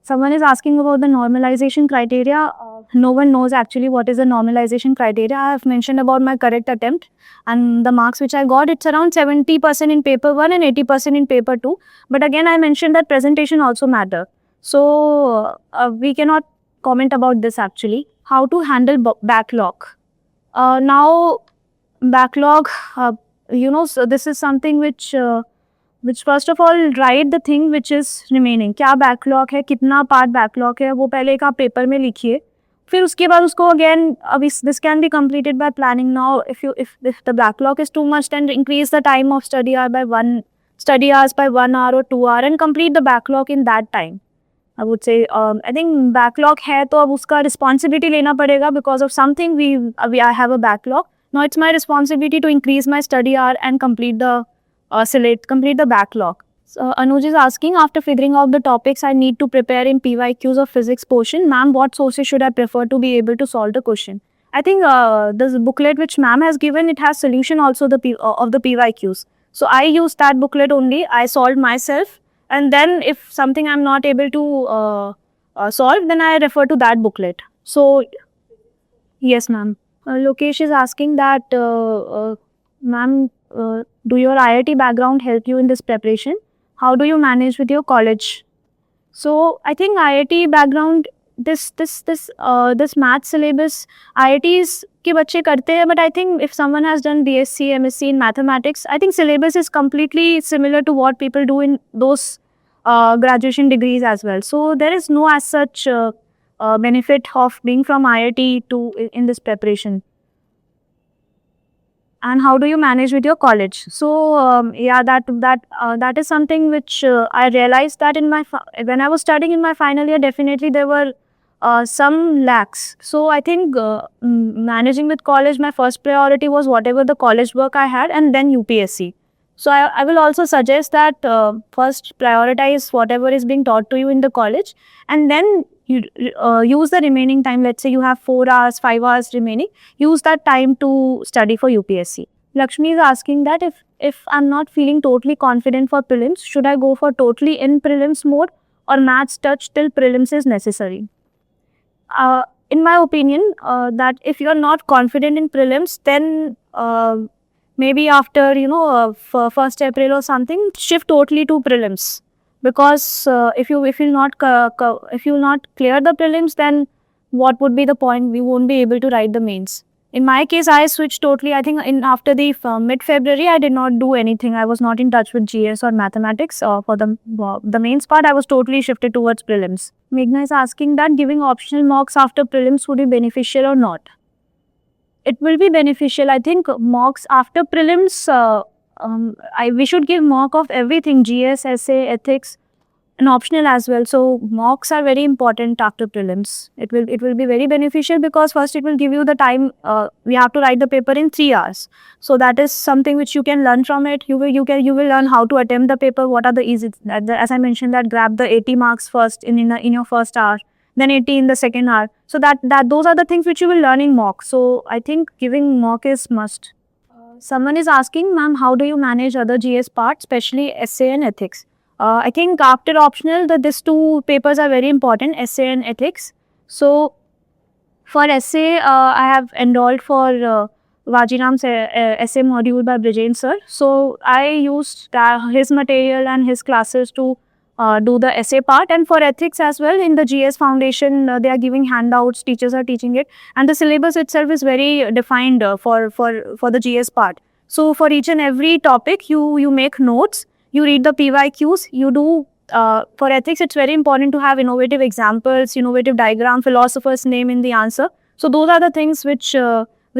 someone is asking about the normalization criteria. No one knows actually what is the normalization criteria. I have mentioned about my correct attempt and the marks which I got. It's around 70% in paper 1 and 80% in paper 2. But again, I mentioned that presentation also matter. So we cannot comment about this actually. How to handle backlog. Now backlog, so this is something which first of all write the thing which is remaining. क्या backlog है, कितना part backlog है, वो पहले एक आप paper में लिखिए. फिर उसके बाद उसको again, this can be completed by planning. Now if the backlog is too much, then increase the time of study hours by 1 hour or 2 hours and complete the backlog in that time. I would say I think backlog है तो अब उसका responsibility लेना पड़ेगा, because of something I have a backlog. Now it's my responsibility to increase my study hour and complete the backlog. So Anuj is asking, after figuring out the topics I need to prepare in PYQs of physics portion, ma'am, what sources should I prefer to be able to solve the question? I think this booklet which ma'am has given, it has solution also of the PYQs. So I use that booklet only. I solved myself, and then if something I'm not able to solve, then I refer to that booklet. So yes, ma'am. Lokesh is asking that, ma'am, do your IIT background help you in this preparation? How do you manage with your college? So I think IIT background, this math syllabus, IITs के बच्चे करते हैं, but I think if someone has done BSc, MSc in mathematics, I think syllabus is completely similar to what people do in those graduation degrees as well. So there is no as such benefit of being from IIT to in this preparation. And how do you manage with your college? So yeah, that is something which I realized that in my when I was studying in my final year, definitely there were some lacks. So I think managing with college, my first priority was whatever the college work I had, and then UPSC. So I will also suggest that first prioritize whatever is being taught to you in the college, and then you use the remaining time. Let's say you have 4 hours, 5 hours remaining. Use that time to study for UPSC. Lakshmi is asking that if I'm not feeling totally confident for prelims, should I go for totally in prelims mode or maths touch till prelims is necessary? In my opinion, that if you're not confident in prelims, then maybe after 1st April or something, shift totally to prelims. Because if you will not clear the prelims, then what would be the point? We won't be able to write the mains. In my case, I switched totally. I think after the mid-February, I did not do anything. I was not in touch with GS or mathematics. For the mains part, I was totally shifted towards prelims. Meghna is asking that giving optional mocks after prelims would be beneficial or not. It will be beneficial. I think mocks after prelims, we should give mock of everything, GS, essay, ethics, and optional as well. So mocks are very important after prelims. It will be very beneficial because first it will give you the time. We have to write the paper in 3 hours. So that is something which you can learn from it. You will learn how to attempt the paper. What are the easy, as I mentioned, that grab the 80 marks first in your first hour, then 80 in the second hour. So that those are the things which you will learn in mock. So I think giving mock is must. Someone is asking, ma'am, how do you manage other GS parts, especially essay and ethics? I think after optional, these 2 papers are very important, essay and ethics. So for essay, I have enrolled for Vajiram's essay module by Brijen sir. So I used his material and his classes to do the essay part. And for ethics as well, in the GS Foundation, they are giving handouts, teachers are teaching it. And the syllabus itself is very defined for the GS part. So for each and every topic, you make notes. You read the PYQs, you do, for ethics, it's very important to have innovative examples, innovative diagram, philosopher's name in the answer. So those are the things which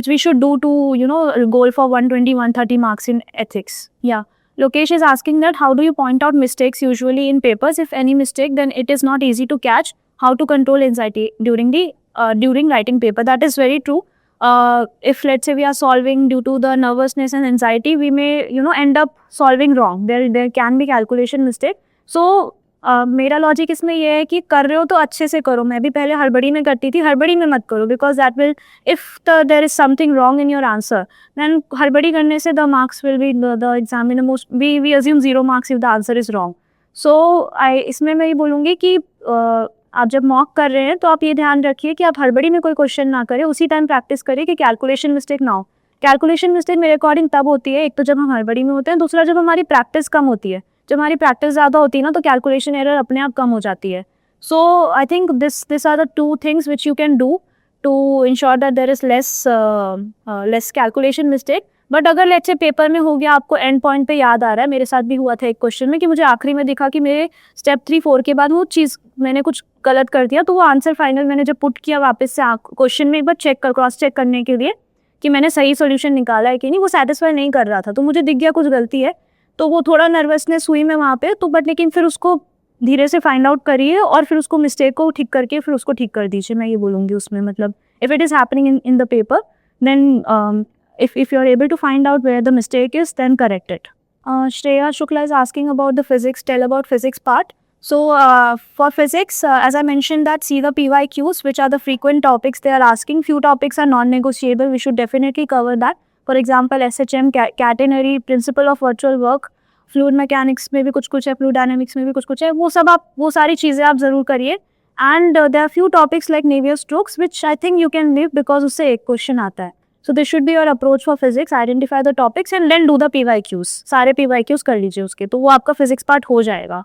we should do to, goal for 120, 130 marks in ethics. Yeah. Lokesh is asking that how do you point out mistakes usually in papers? If any mistake, then it is not easy to catch. How to control anxiety during writing paper? That is very true. If let's say we are solving due to the nervousness and anxiety, we may end up solving wrong. There can be calculation mistake. So मेरा logic इसमें ये है कि कर रहे हो तो अच्छे से करो. मैं भी पहले हड़बड़ी में करती थी, हड़बड़ी में मत करो, because that will, if there is something wrong in your answer, then हड़बड़ी करने से the marks will be the examiner most we assume 0 marks if the answer is wrong. So इसमें मैं ये बोलूँगी कि आप जब मॉक कर रहे हैं तो आप ये ध्यान रखिए कि आप हड़बड़ी में कोई क्वेश्चन ना करें, उसी टाइम प्रैक्टिस करिए कि कैलकुलेशन मिस्टेक ना हो. कैलकुलेशन मिस्टेक मेरे अकॉर्डिंग तब होती है, एक तो जब हम हड़बड़ी में होते हैं, दूसरा जब हमारी प्रैक्टिस कम होती है. जब हमारी प्रैक्टिस ज़्यादा होती है ना, तो कैलकुलेशन एरर अपने आप कम हो जाती है. So I think this are the 2 things which you can do to ensure that there is less calculation mistake. But अगर लेट्स से पेपर में हो गया, आपको एंड पॉइंट पे याद आ रहा है, मेरे साथ भी हुआ था एक क्वेश्चन में कि मुझे आखिरी में दिखा कि मेरे स्टेप 3, 4 के बाद वो चीज़ मैंने कुछ गलत कर दिया, तो वो आंसर फाइनल मैंने जब पुट किया वापस से क्वेश्चन में एक बार क्रॉस चेक करने के लिए कि मैंने सही सोल्यूशन निकाला है कि नहीं, वो सेटिस्फाई नहीं कर रहा था, तो मुझे दिख गया कुछ गलती है, तो वो थोड़ा नर्वसनेस हुई मैं वहाँ पे, तो बट लेकिन फिर उसको धीरे से फाइंड आउट करिए और फिर उसको मिस्टेक को ठीक करके फिर उसको ठीक कर दीजिए. मैं ये बोलूँगी उसमें, मतलब if it is happening in the paper, then if you are able to find out where the mistake is, then correct it. Shreya Shukla is asking about the physics. Tell about physics part. So for physics, as I mentioned that see the PYQs, which are the frequent topics they are asking. Few topics are non-negotiable. We should definitely cover that. For example, SHM, catenary, principle of virtual work, fluid mechanics में भी कुछ कुछ है, fluid dynamics में भी कुछ कुछ है, वो सब आप वो सारी चीज़ें आप ज़रूर करिए. And there are few topics like Navier strokes which I think you can leave because उससे एक क्वेश्चन आता है. So this should be your approach for physics. Identify the topics and then do the PYQs. सारे PYQs कर लीजिए उसके, तो वो आपका फिजिक्स पार्ट हो जाएगा.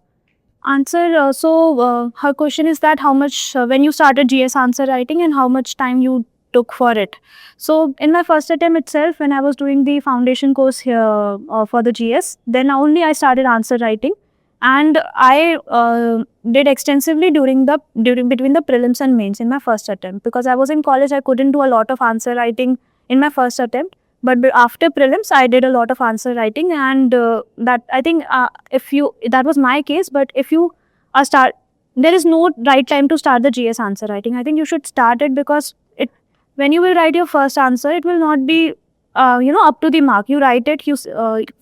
Answer. So her question is that how much when you started GS answer writing and how much time you took for it. So in my first attempt itself, when I was doing the foundation course here for the GS, then only I started answer writing, and I did extensively during between the prelims and mains in my first attempt, because I was in college. I couldn't do a lot of answer writing in my first attempt. But after prelims, I did a lot of answer writing, and that I think that was my case. But if you there is no right time to start the GS answer writing. I think you should start it because when you will write your first answer, it will not be up to the mark. You write it.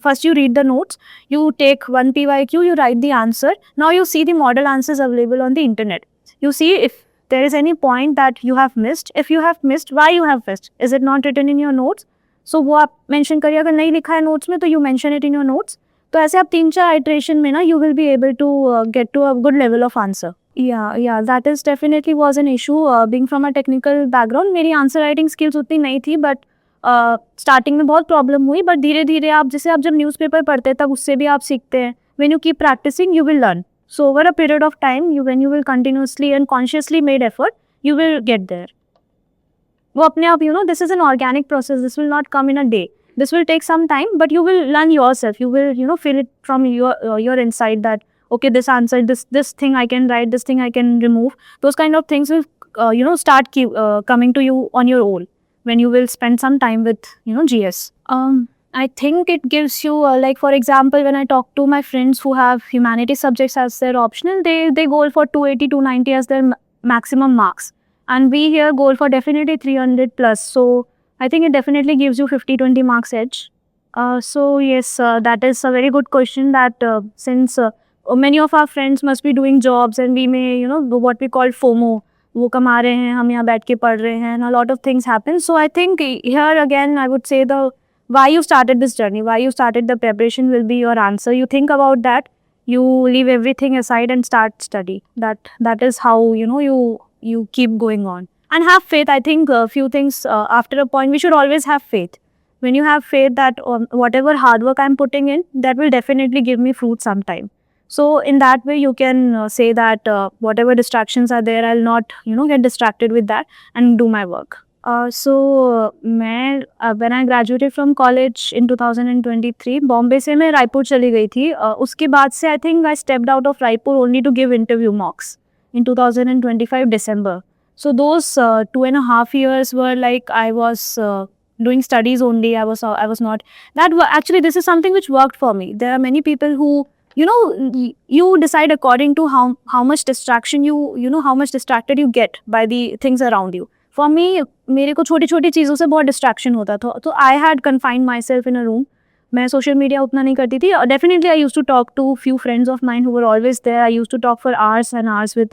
First you read the notes. You take one PYQ. You write the answer. Now you see the model answers available on the internet. You see if there is any point that you have missed. If you have missed, why you have missed? Is it not written in your notes? सो वो आप mention करिए. अगर नहीं लिखा है notes में तो you mention it in your notes. तो ऐसे आप 3-4 आइट्रेशन में ना you will be able to get to a good level of answer. या that is definitely was an issue being from a technical background. मेरी answer writing skills उतनी नहीं थी, बट स्टार्टिंग में बहुत प्रॉब्लम हुई. बट धीरे धीरे आप जब न्यूज़पेपर पढ़ते हैं तब उससे भी आप सीखते हैं. When you keep practicing you will learn. So over a period of time when you will continuously and consciously made effort you will get there. वो अपने आप this is an organic process. This will not come in a day. This will take some time, but you will learn yourself. You will feel it from your inside that okay, this answer, this thing I can write, this thing I can remove. Those kind of things will start coming to you on your own when you will spend some time with GS. I think it gives you like for example, when I talk to my friends who have humanities subjects as their optional, they go for 280 290 as their maximum marks, and we here go for definitely 300 plus. So I think it definitely gives you 50-20 marks edge. So yes, that is a very good question. That since many of our friends must be doing jobs and we may do what we call FOMO. वो कमा रहे हैं, हम यहाँ बैठ के पढ़ रहे हैं, and a lot of things happen. So I think here again I would say the why you started this journey, why you started the preparation will be your answer. You think about that, you leave everything aside and start study. That is how you keep going on. And have faith. I think a few things after a point, we should always have faith. When you have faith that whatever hard work I'm putting in, that will definitely give me fruit sometime. So in that way, you can say that whatever distractions are there, I'll not get distracted with that and do my work. When I graduated from college in 2023, Bombay से मैं रायपुर चली गई थी. उसके बाद से I think I stepped out of Raipur only to give interview mocks in 2025 December. So those 2.5 years were like I was doing studies only. I was not that. Actually, this is something which worked for me. There are many people who you decide according to how much distraction how much distracted you get by the things around you. For me, मेरे को छोटी छोटी चीज़ों से बहुत distraction होता था. तो I had confined myself in a room. मैं social media उतना नहीं करती थी. Definitely I used to talk to few friends of mine who were always there. I used to talk for hours and hours with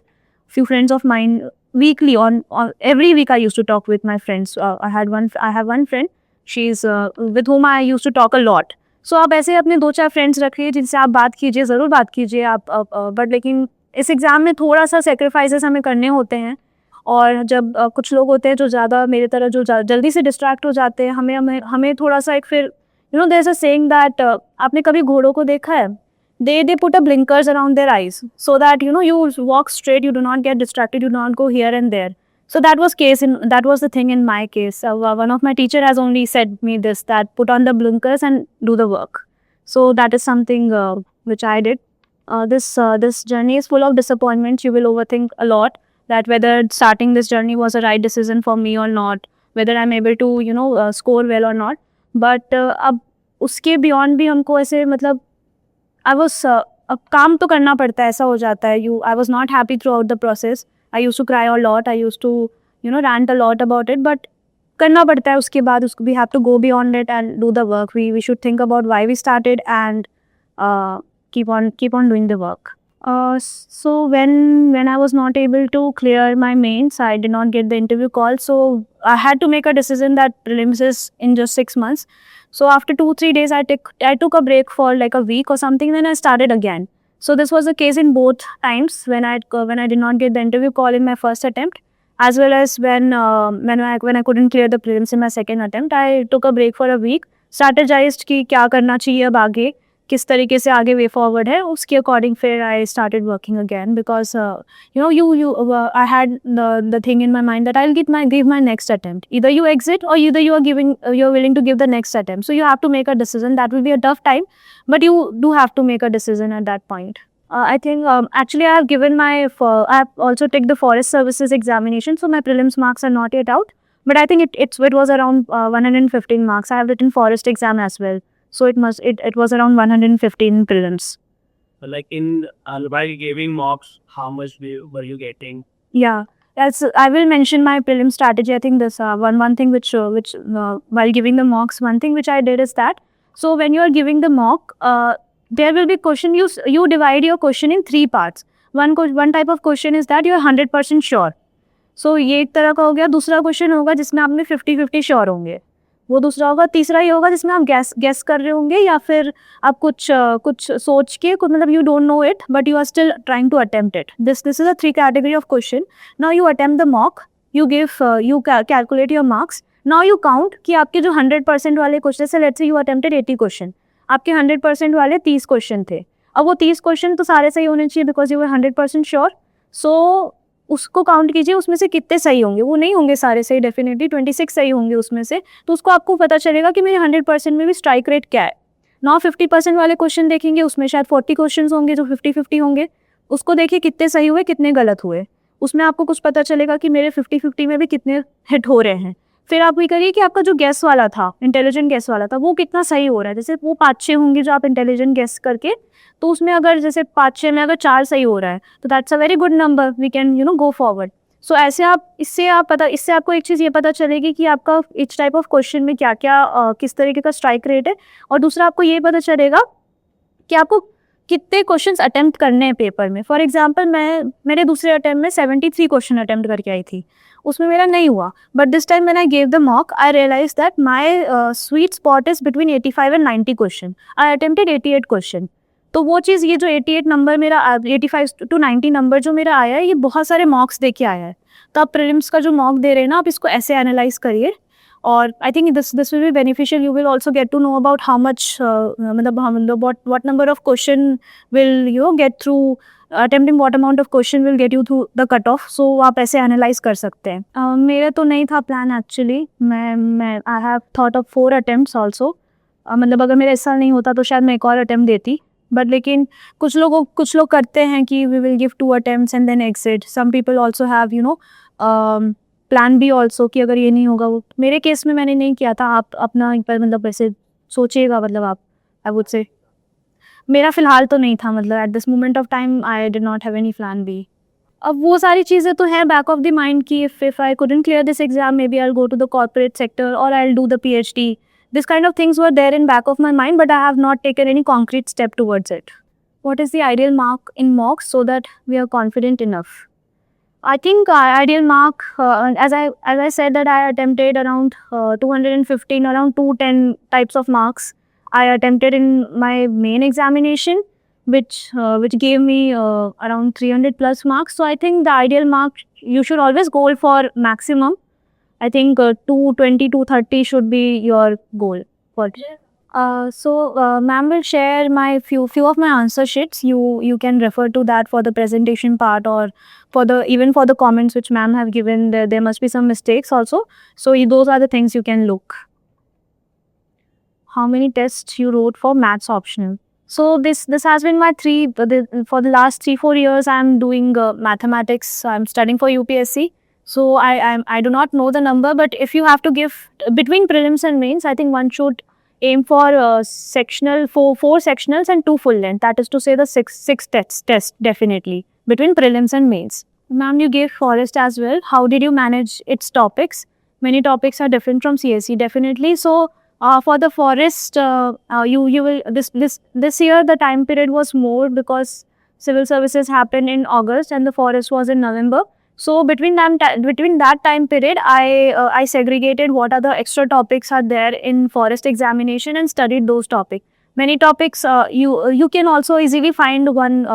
few friends of mine weekly. On every week I used to talk with my friends. I have one friend. She's with whom I used to talk a lot. So आप ऐसे अपने 2-4 friends रखिए जिनसे आप बात कीजिए, ज़रूर बात कीजिए आप. बट लेकिन इस एग्ज़ाम में थोड़ा सा सेक्रीफाइसेस हमें करने होते हैं. और जब कुछ लोग होते हैं जो ज़्यादा मेरे तरह जो जल्दी से डिस्ट्रैक्ट हो जाते हैं, हमें थोड़ा सा एक फिर there is a saying that आपने कभी घोड़ों को देखा है? They put a blinkers around their eyes so that you walk straight, you do not get distracted, you do not go here and there. So that was the thing in my case. One of my teacher has only said me this, that put on the blinkers and do the work. So that is something which I did. This journey is full of disappointments. You will overthink a lot that whether starting this journey was a right decision for me or not, whether I'm able to score well or not. But अब उसके beyond भी हमको ऐसे मतलब अब काम तो करना पड़ता है, ऐसा हो जाता है. I was not happy throughout the process. I used to cry a lot. I used to rant a lot about it. But करना पड़ता है उसके बाद उसको we have to go beyond it and do the work. We should think about why we started and keep on doing the work. So when I was not able to clear my mains, I did not get the interview call. So I had to make a decision that prelims is in just 6 months. So after 2-3 days, I took a break for like a week or something. Then I started again. So this was the case in both times when I did not get the interview call in my first attempt, as well as when I couldn't clear the prelims in my second attempt. I took a break for a week, strategized कि क्या करना चाहिए अब आगे, किस तरीके से आगे वे फॉरवर्ड है, उसके अकॉर्डिंग फिर I started working again because I had the thing in my mind that I'll give my next attempt. Either you exit or either you're willing to give the next attempt. So you have to make a decision. That will be a tough time, but you do have to make a decision at that point. I think actually I have given I have also taken the forest services examination, so my prelims marks are not yet out. But I think it was around 115 marks. I have written forest exam as well, so it was around 115 prelims. Like while giving mocks, how much were you getting? Yeah, I will mention my prelim strategy. I think this one thing which while giving the mocks, one thing which I did is that, so when you are giving the mock, there will be question. You divide your question in 3 parts. One type of question is that you are 100% sure. So ये एक तरह का हो गया. दूसरा question होगा जिसमें आप में 50-50 श्योर होंगे, वो दूसरा होगा. तीसरा ये होगा जिसमें आप गैस कर रहे होंगे या फिर आप कुछ सोच के मतलब you don't know it but you are still trying to attempt it. This is a 3 category of question. Now you attempt the mock, you calculate your marks. Now you count कि आपके जो 100% वाले क्वेश्चन से, let's say you attempted 80 question, आपके 100% वाले 30 question थे. अब वो 30 क्वेश्चन तो सारे सही होने चाहिए बिकॉज यू वर 100% श्योर. सो उसको काउंट कीजिए, उसमें से कितने सही होंगे. वो नहीं होंगे सारे सही, डेफिनेटली 26 सही होंगे उसमें से. तो उसको आपको पता चलेगा कि मेरे 100% में भी स्ट्राइक रेट क्या है. नाउ 50% वाले क्वेश्चन देखेंगे, उसमें शायद 40 क्वेश्चन होंगे जो 50-50 होंगे. उसको देखिए कितने सही हुए कितने गलत हुए, उसमें आपको कुछ पता चलेगा कि मेरे 50-50 में भी कितने हिट हो रहे हैं. फिर आप ये करिए कि आपका जो गैस वाला था, इंटेलिजेंट गैस वाला था, वो कितना सही हो रहा है. जैसे वो 5-6 होंगे जो आप इंटेलिजेंट गैस करके, तो उसमें अगर जैसे 5-6 में अगर 4 सही हो रहा है तो that's a very good number, we can go forward. So ऐसे इससे आपको एक चीज़ ये पता चलेगी कि आपका इच टाइप ऑफ क्वेश्चन में क्या क्या किस तरीके का स्ट्राइक रेट है. और दूसरा आपको ये पता चलेगा कि आपको कितने क्वेश्चंस अटेम्प्ट करने हैं पेपर में. फॉर एग्जांपल मेरे दूसरे अटेम्प्ट में 73 क्वेश्चन अटेम्प्ट करके आई थी, उसमें मेरा नहीं हुआ. But this time when I gave the mock, I realise that my sweet spot is between 85 and 90 question. I attempted 88 question. तो वो चीज़, ये जो 88 नंबर मेरा 85 to 90 नंबर जो मेरा आया है, ये बहुत सारे मॉक्स दे के आया है. तो आप प्रीलिम्स का जो मॉक दे रहे हैं ना, आप इसको ऐसे एनालाइज करिए. और I think this will be beneficial. You will also get to know about how much मतलब what number of question will you get through attempting, what amount of question will get you through the cut off. So आप ऐसे analyse कर सकते हैं. मेरा तो नहीं था प्लान एक्चुअली. मैं I have thought of 4 attempts also. मतलब अगर मेरा इस साल नहीं होता तो शायद मैं एक और अटेम्प्ट देती. बट लेकिन कुछ लोग करते हैं कि we will give 2 attempts and then exit. Some people also have plan B also कि अगर ये नहीं होगा वो. मेरे केस में मैंने नहीं किया था. आप अपना एक बार मतलब ऐसे सोचिएगा. मतलब आप, आई वुड से, मेरा फिलहाल तो नहीं था. मतलब at this moment of time I did not have any plan B. अब वो सारी चीज़ें तो हैं बैक ऑफ द माइंड कि if I couldn't clear this exam, maybe I will go to the corporate sector और I will do the PhD. This kind of things were there in back of my mind, but I have not taken any concrete step towards it. What is the ideal mark in mocks so that we are confident enough? I think ideal mark, as I said that I attempted around 215, around 210 types of marks. I attempted in my main examination, which gave me around 300 plus marks. So I think the ideal mark, you should always goal for maximum. I think 220, 230 should be your goal. So ma'am will share my few of my answer sheets. You can refer to that for the presentation part, or for even for the comments which ma'am have given. There must be some mistakes also. So those are the things you can look. How many tests you wrote for maths optional? So this has been my for the last 3-4 years I'm doing mathematics. I'm studying for UPSC. So I do not know the number, but if you have to give between prelims and mains, I think one should aim for sectional, 4 sectionals and 2 full length. That is to say the 6 tests definitely between prelims and mains. Ma'am, you gave forest as well. How did you manage its topics? Many topics are different from CSE, definitely. So for the forest, you will this year the time period was more because civil services happened in August and the forest was in November. So between that time period, I segregated what are the extra topics are there in forest examination and studied those topics. Many topics you can also easily find one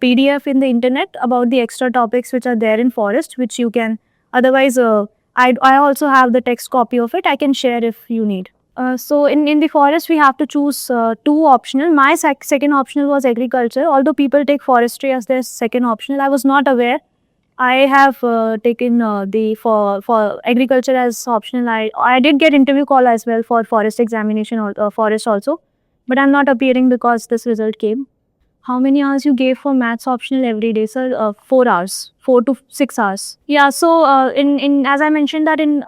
PDF in the internet about the extra topics which are there in forest, which you can otherwise. I also have the text copy of it. I can share if you need. So in the forest we have to choose two optional. My second optional was agriculture. Although people take forestry as their second optional, I was not aware. I have taken the for agriculture as optional. I did get interview call as well for forest examination or forest also, but I'm not appearing because this result came. How many hours you gave for maths optional every day, sir? 4 hours, 4 to 6 hours. Yeah. So in as I mentioned that in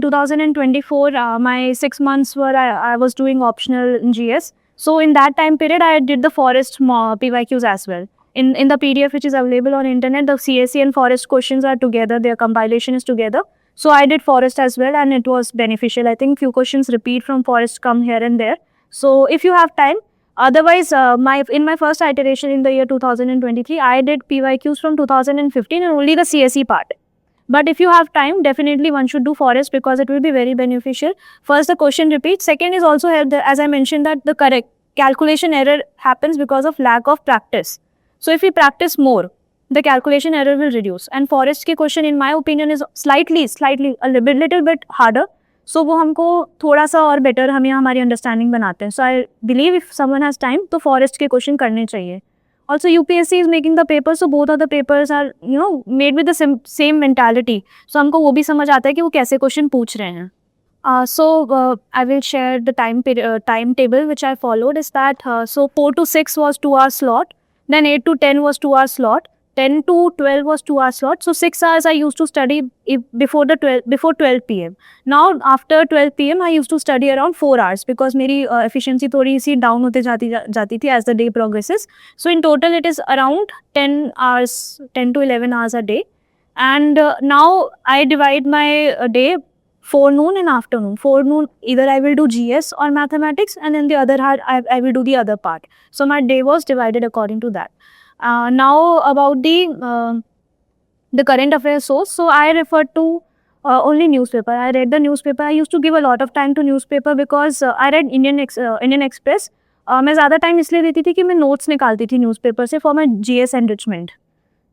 2024, my 6 months were I was doing optional in GS. So in that time period, I did the forest PYQs as well. In the PDF which is available on internet, the CSE and forest questions are together. Their compilation is together. So I did forest as well, and it was beneficial. I think few questions repeat from forest come here and there. So if you have time. Otherwise, in my first iteration in the year 2023, I did PYQs from 2015 and only the CSE part. But if you have time, definitely one should do forest because it will be very beneficial. First, the question repeats. Second is also, as I mentioned, that the correct calculation error happens because of lack of practice. So if we practice more, the calculation error will reduce. And forest के question, in my opinion, is slightly a little bit harder. सो वो हमको थोड़ा सा और better हमें हमारी understanding बनाते हैं. So I believe if someone has time तो फॉरेस्ट के क्वेश्चन करने चाहिए. Also UPSC is making the paper, so both of the papers are made with the same mentality. So हमको वो भी समझ आता है कि वो कैसे क्वेश्चन पूछ रहे हैं. So I will share the timetable which I followed is that so 4 to 6 was 2 hour slot, then 8 to 10 was 2 hour slot, 10 to 12 was 2 hour slot. So 6 hours I used to study before 12 p.m. Now after 12 p.m. I used to study around 4 hours because मेरी efficiency थोड़ी सी down होते जाती थी as the day progresses. So in total it is around 10 to 11 hours a day. And now I divide my day forenoon and afternoon. Forenoon either I will do GS or mathematics, and then the other half I will do the other part. So my day was divided according to that. Now about the current affairs source. So I refer to only newspaper. I read the newspaper. I used to give a lot of time to newspaper because I read Indian Express. मैं ज़्यादा time इसलिए देती थी कि मैं notes निकालती थी newspaper से फॉर माई GS एनरिचमेंट.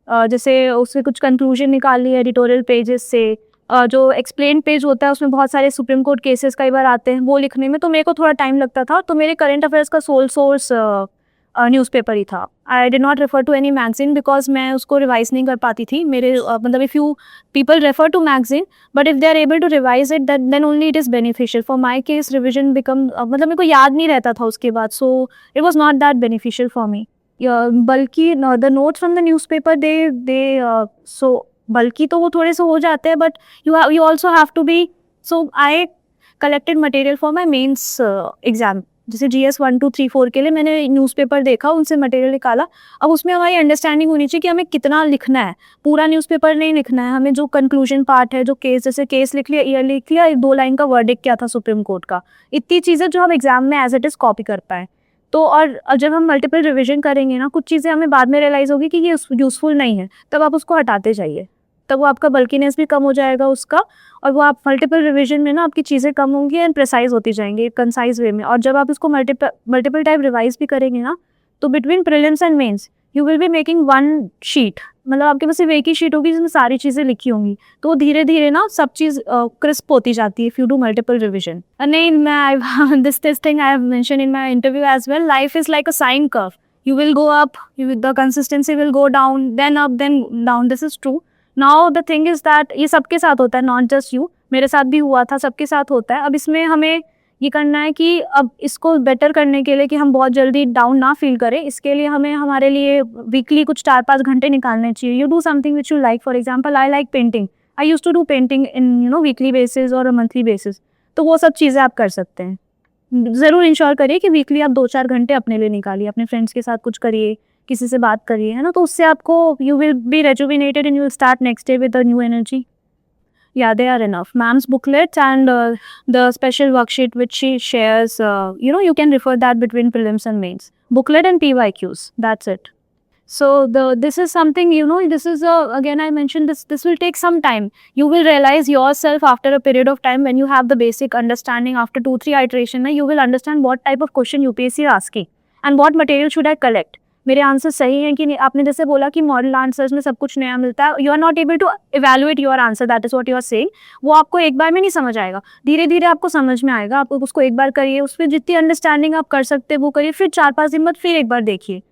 जैसे उससे कुछ कंक्लूजन निकाल ली एडिटोरियल पेजेस से. जो एक्सप्लेन पेज होता है उसमें बहुत सारे सुप्रीम कोर्ट केसेस कई बार आते हैं, वो लिखने में तो मेरे को थोड़ा टाइम लगता था. तो मेरे करंट अफेयर्स का सोल सोर्स न्यूज़पेपर ही था. I did not refer to any magazine because मैं उसको रिवाइज नहीं कर पाती थी. मेरे मतलब if you people refer to magazine but if they are able to revise it then only it is beneficial. For my case revision become मतलब मेरे को याद नहीं रहता था उसके बाद. So it was not that beneficial for मी. बल्कि the notes from the newspaper they so बल्कि तो वो थोड़े से हो जाते हैं but you also have to be. So I collected material for my mains exam. जैसे GS 1, 2, 3, 4 के लिए मैंने न्यूज़पेपर देखा, उनसे मटेरियल निकाला. अब उसमें हमारी अंडरस्टैंडिंग होनी चाहिए कि हमें कितना लिखना है. पूरा न्यूज़पेपर नहीं लिखना है हमें. जो कंक्लूजन पार्ट है, जो केस, जैसे केस लिख लिया, ईयर लिख लिया, 2 लाइन का वर्डिक्ट क्या था सुप्रीम कोर्ट का, इतनी चीज़ें जो हम एग्जाम में एज इट इज़ कॉपी कर पाएँ. तो और जब हम मल्टीपल रिविजन करेंगे ना, कुछ चीज़ें हमें बाद में रियलाइज़ होगी कि ये यूज़फुल नहीं है, तब आप उसको हटाते जाइए. तब वो आपका बल्कीनेस भी कम हो जाएगा उसका, और वो आप मल्टीपल रिवीजन में ना आपकी चीज़ें कम होंगी एंड प्रिसाइज होती जाएंगी कंसाइज वे में. और जब आप इसको मल्टीपल टाइप रिवाइज भी करेंगे ना, तो between prelims and mains you will be making one sheet. मतलब आपके पास सिर्फ एक ही शीट होगी जिसमें सारी चीज़ें लिखी होंगी. तो धीरे धीरे ना सब चीज़ क्रिस्प होती जाती है if you do multiple revision. नहीं, मैं this thing I have mention in my interview as well. Life is like a sine curve. You will go up, the consistency will go down, then up, then down. This is true. Now the thing is that ये सबके साथ होता है, not just you. मेरे साथ भी हुआ था, सबके साथ होता है. अब इसमें हमें ये करना है कि अब इसको बेटर करने के लिए कि हम बहुत जल्दी डाउन ना फील करें, इसके लिए हमें हमारे लिए वीकली कुछ 4-5 घंटे निकालने चाहिए. You do something which you like. For example I like painting. I use to do painting in weekly basis और मंथली बेसिस. तो वो सब चीज़ें आप कर सकते हैं. ज़रूर इंश्योर करिए कि वीकली आप 2-4 घंटे अपने लिए निकालिए, अपने फ्रेंड्स के साथ कुछ करिए, किसी से बात करिए, है ना. तो उससे आपको you will be rejuvenated and you will start next day with a new energy. Yeah, they are enough. Ma'am's booklets and the special worksheet which she shares, you can refer that between prelims and mains. Booklet and PYQs. That's it. So this is something, this is again I mentioned this will take some time. You will realize yourself after a period of time when you have the basic understanding. After 2-3 iteration, you will understand what type of question UPSC is asking and what material should I collect. मेरे answer सही हैं कि नहीं. आपने जैसे बोला कि model answers में सब कुछ नया मिलता है. You are not able to evaluate your answer. That is what you are saying. वो आपको एक बार में नहीं समझ आएगा. धीरे धीरे आपको समझ में आएगा. आप उसको एक बार करिए, उसमें जितनी अंडरस्टैंडिंग आप कर सकते हैं वो करिए. फिर 4-5 दिन बाद फिर एक बार देखिए,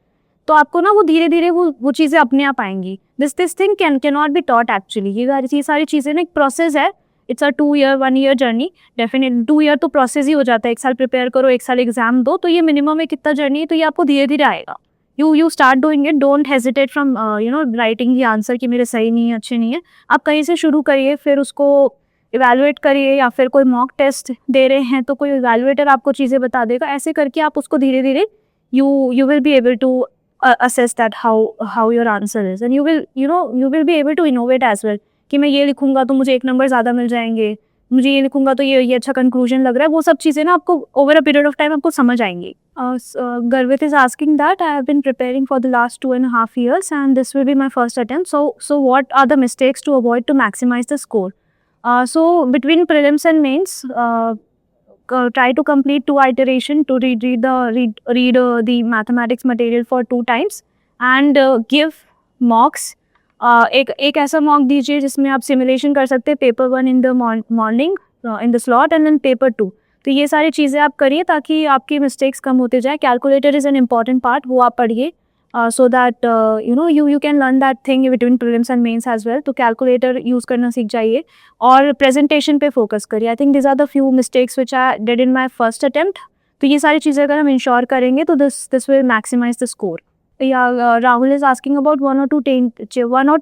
तो आपको ना वो धीरे धीरे वो चीज़ें अपने आप आएंगी. This thing can not be taught actually. ये सारी चीज़ें ना एक प्रोसेस है. It's a 2 year 1 year journey. Definitely 2 year तो प्रोसेस ही हो जाता है. 1 साल प्रिपेयर करो, 1 साल एग्जाम दो, तो ये मिनिमम एक कितना जर्नी है, तो ये आपको धीरे धीरे आएगा. You start doing it. Don't hesitate from writing the answer कि मेरे सही नहीं है, अच्छे नहीं है. आप कहीं से शुरू करिए, फिर उसको इवैल्यूएट करिए, या फिर कोई मॉक टेस्ट दे रहे हैं तो कोई इवैल्यूएटर आपको चीज़ें बता देगा. ऐसे करके आप उसको धीरे धीरे you will be able to assess that how your answer is, and you will be able to innovate as well. कि मैं ये लिखूंगा तो मुझे 1 नंबर ज़्यादा मिल जाएंगे, मुझे ये लिखूंगा तो ये अच्छा कंक्लूजन लग रहा है. वो सब चीज़ें ना आपको over a period of time आपको समझ आएंगी. Garvit is asking that I have been preparing for the last 2.5 years and this will be my first attempt. So what are the mistakes to avoid to maximize the score? So between prelims and mains, try to complete 2 iteration to read the mathematics material for 2 times and give mocks. एक ऐसा mock दीजिए जिसमें आप simulation कर सकते हैं. Paper 1 in the morning in the slot and then paper 2. तो ये सारी चीज़ें आप करिए ताकि आपकी मिस्टेक्स कम होते जाए. Calculator is an important part, वो आप पढ़िए so that you can learn that thing between prelims and mains as well. तो कैलकुलेटर यूज़ करना सीख जाइए और प्रेजेंटेशन पे फोकस करिए. I think this are the few mistakes which I did in my first attempt. तो ये सारी चीज़ें अगर हम इंश्योर करेंगे तो this will maximise the score. Rahul is asking about 1 or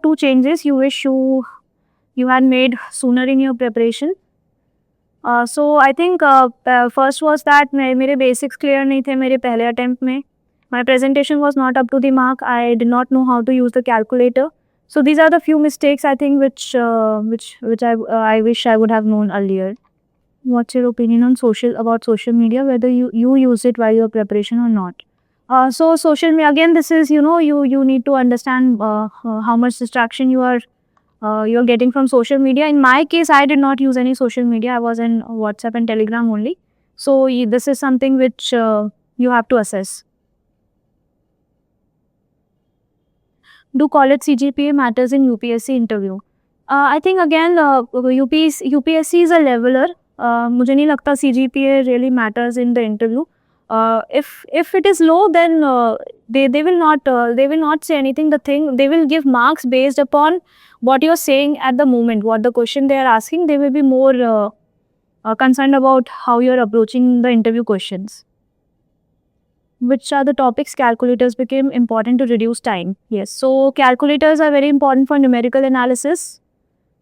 2 changes you wish you had made sooner in your preparation. So I think first was that मेरे basics clear नहीं थे मेरे पहले attempt में. My presentation was not up to the mark. I did not know how to use the calculator. So these are the few mistakes I think which I wish I would have known earlier. What's your opinion on about social media, whether you use it while your preparation or not? So social media, again, this is you need to understand how much distraction you're getting from social media. In my case, I did not use any social media. I was in WhatsApp and Telegram only. So this is something which you have to assess. Do college CGPA matters in UPSC interview? I think again UPSC is a leveler. मुझे नहीं लगता CGPA really matters in the interview. If it is low, then they will not say anything. They will give marks based upon what you're saying at the moment, what the question they are asking. They will be more concerned about how you're approaching the interview questions. Which are the topics calculators became important to reduce time? Yes, so calculators are very important for numerical analysis,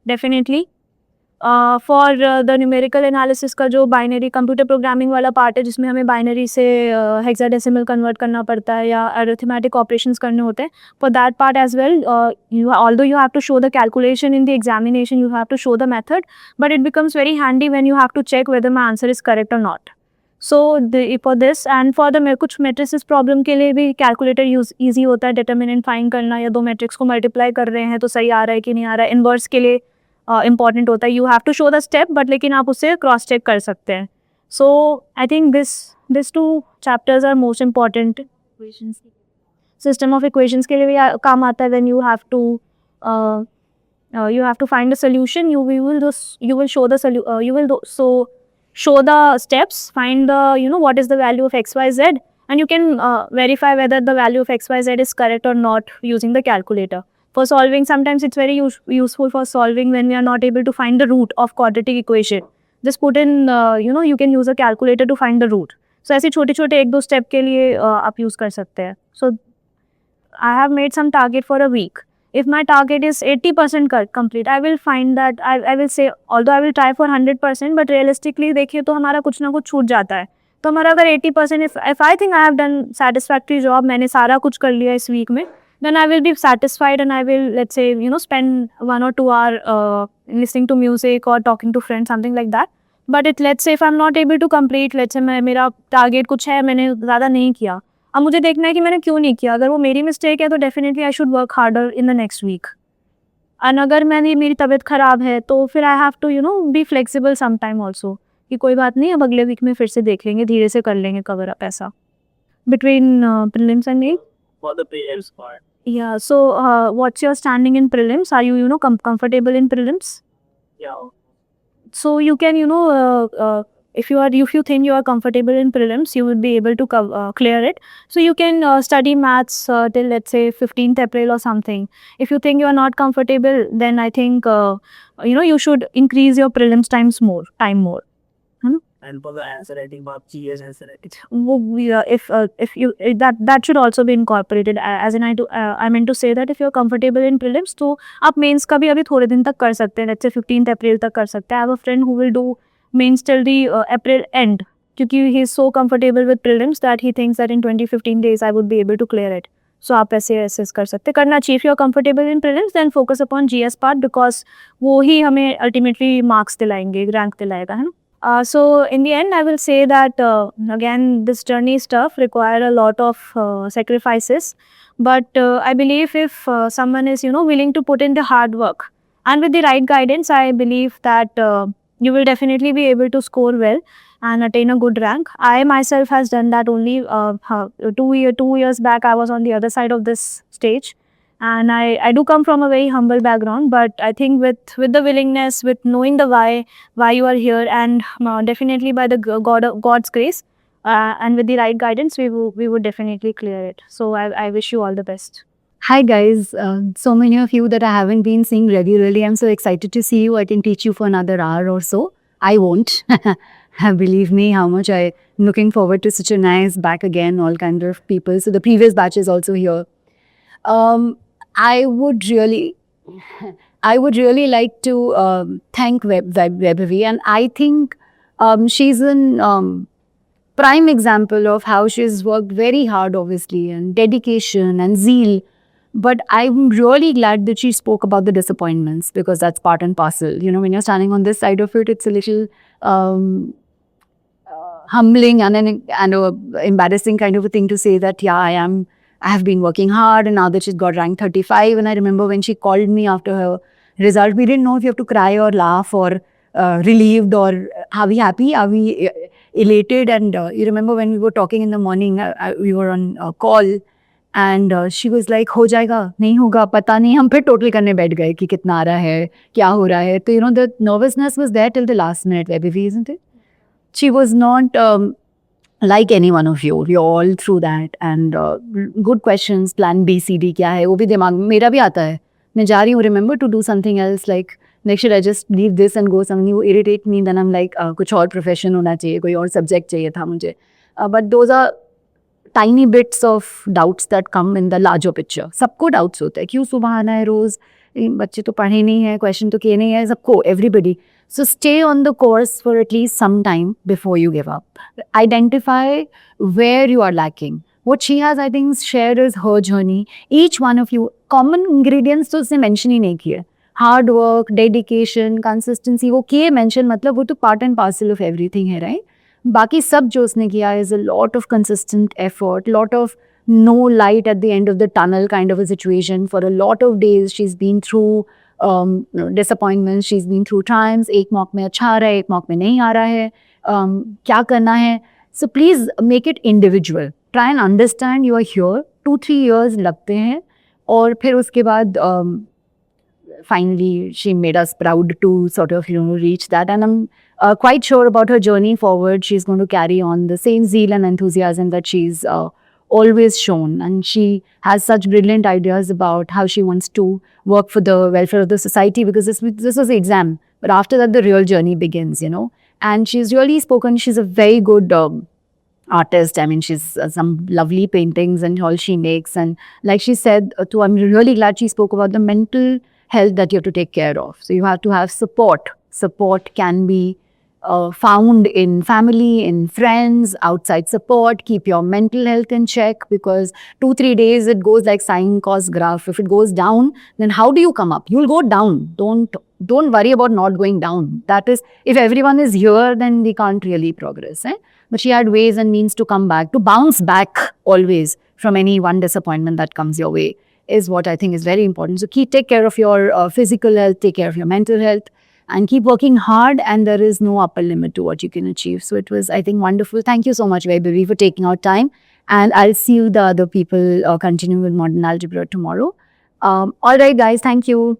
definitely. For the numerical analysis का जो binary computer programming वाला part है जिसमें हमें binary से hexadecimal convert करना पड़ता है या अरिथमेटिक ऑपरेशंस करने होते हैं. For that part as well, although you have to show the calculation in the examination, you have to show the method, but it becomes very handy when you have to check whether my answer is correct or not. So for this and for the कुछ matrices problem के लिए भी calculator use easy होता है. Determinant find करना या 2 matrix को multiply कर रहे हैं तो सही आ रहा है कि नहीं आ रहा है. इन्वर्स के लिए इम्पॉर्टेंट होता है. You have to show the step, but लेकिन आप उससे क्रॉस चेक कर सकते हैं. So I think this 2 chapters are most important. System of equations के लिए भी काम आता है. When you have to find a solution, you will show the steps, find the what is the value of XYZ, and you can verify whether the value of XYZ is correct or not using the calculator. For solving, sometimes it's very useful for solving when we are not able to find the root of quadratic equation. Just put in you can use a calculator to find the root. So ऐसे छोटे छोटे 1-2 step के लिए आप use कर सकते हैं. So I have made some target for a week. If my target is 80% complete, I will find that I will say, although I will try for 100%, but realistically देखिए तो हमारा कुछ ना कुछ छूट जाता है. तो हमारा अगर 80%, if I think I have done satisfactory job, मैंने सारा कुछ कर लिया इस वीक में, then I will be satisfied and I will, let's say, spend 1 or 2 hours listening to music or talking to friends, something like that. But let's say if I'm not able to complete, let's say मेरा target कुछ है, मैंने ज़्यादा नहीं किया, अब मुझे देखना है कि मैंने क्यों नहीं किया. अगर वो मेरी मिस्टेक है तो definitely I should work harder in the next week. And अगर मेरी तबीयत ख़राब है तो फिर I have to be flexible some time also, कि कोई बात नहीं, अब अगले वीक में फिर से देख लेंगे, धीरे से कर लेंगे कवर अप ऐसा. Between prelims and main. For the prelims part. Yeah, so what's your standing in prelims? Are you comfortable in prelims? Yeah. So you can if you think you are comfortable in prelims, you would be able to clear it. So you can study maths till, let's say, 15th April or something. If you think you are not comfortable, then I think you should increase your prelims time more. And for the answer writing part, GS answer writing. If you that should also be incorporated, as in I meant to say that if you're comfortable in prelims, तो आप mains का भी अभी थोड़े दिन तक कर सकते हैं, let's say 15th April तक कर सकते हैं. I have a friend who will do mains till the April end, क्योंकि he is so comfortable with prelims that he thinks that in 20-15 days I would be able to clear it. So आप ऐसे assess कर सकते, करना चाहिए. If you are comfortable in prelims, then focus upon GS part, because वो ही हमें ultimately marks दिलाएंगे, rank दिलाएगा, है ना. So in the end, I will say that again, this journey stuff require a lot of sacrifices. But I believe if someone is willing to put in the hard work and with the right guidance, I believe that you will definitely be able to score well and attain a good rank. I myself has done that only 2 years back. I was on the other side of this stage. And I do come from a very humble background, but I think with the willingness, with knowing the why you are here, and definitely by the God's grace, and with the right guidance, we would definitely clear it. So I wish you all the best. Hi guys, so many of you that I haven't been seeing regularly. I'm so excited to see you. I can teach you for another hour or so. I won't. Believe me, how much I'm looking forward to such a nice back again, all kind of people. So the previous batch is also here. I would really like to thank Webhavi, and I think she's an prime example of how she's worked very hard, obviously, and dedication and zeal. But I'm really glad that she spoke about the disappointments, because that's part and parcel. When you're standing on this side of it, it's a little humbling and an embarrassing kind of a thing to say that, yeah, I have been working hard, and now that she's got rank 35. And I remember when she called me after her result, we didn't know if you have to cry or laugh or relieved, or are we happy, are we elated. And you remember when we were talking in the morning, we were on a call, and she was like, हो जाएगा, नहीं होगा, पता नहीं. हम फिर total करने बैठ गए कि कितना आ रहा है, क्या हो रहा है. तो the nervousness was there till the last minute, Webhavi, isn't it? She was not like any one of you. We're all through that. And good questions, plan B, C, D क्या है, वो भी दिमाग में मेरा भी आता है. मैं जा रही हूँ, remember to do something else, like next should I just leave this and go something. वो irritate me, then I'm like कुछ और profession होना चाहिए, कोई और subject चाहिए था मुझे. But those are tiny bits of doubts that come in the larger picture. सबको doubts होते हैं, क्यों सुबह आना है रोज, बच्चे तो पढ़े नहीं है, question तो किए नहीं है, सबको, everybody. So stay on the course for at least some time before you give up. Identify where you are lacking. What she has, I think, shared is her journey. Each one of you, common ingredients तो उसने mention ही नहीं किए. Hard work, dedication, consistency, वो किए mention, मतलब वो तो part and parcel of everything है, right? बाकी सब जो उसने किया is a lot of consistent effort, lot of no light at the end of the tunnel kind of a situation. For a lot of days, she's been through disappointments, she's been through times. एक mock में अच्छा आ रहा है, एक mock में नहीं आ रहा है, क्या करना है. So please make it individual. Try and understand you are here. 2-3 years लगते हैं, और फिर उसके बाद finally she made us proud to sort of reach that. And I'm quite sure about her journey forward. She's going to carry on the same zeal and enthusiasm that she's always shown, and she has such brilliant ideas about how she wants to work for the welfare of the society, because this was the exam, but after that the real journey begins. And she's really spoken. She's a very good artist. I mean, she's some lovely paintings and all she makes, and like she said too, I'm really glad she spoke about the mental health that you have to take care of. So you have to have support. Support can be found in family, in friends, outside support. Keep your mental health in check, because 2-3 days it goes like sine cos graph. If it goes down, then how do you come up? You'll go down. Don't worry about not going down. That is, if everyone is here, then we can't really progress. But she had ways and means to come back, to bounce back always from any one disappointment that comes your way, is what I think is very important. So take care of your physical health, take care of your mental health, and keep working hard, and there is no upper limit to what you can achieve. So it was, I think, wonderful. Thank you so much, Vaibhavi, for taking out time. And I'll see you, the other people, continuing with modern algebra tomorrow. All right, guys. Thank you.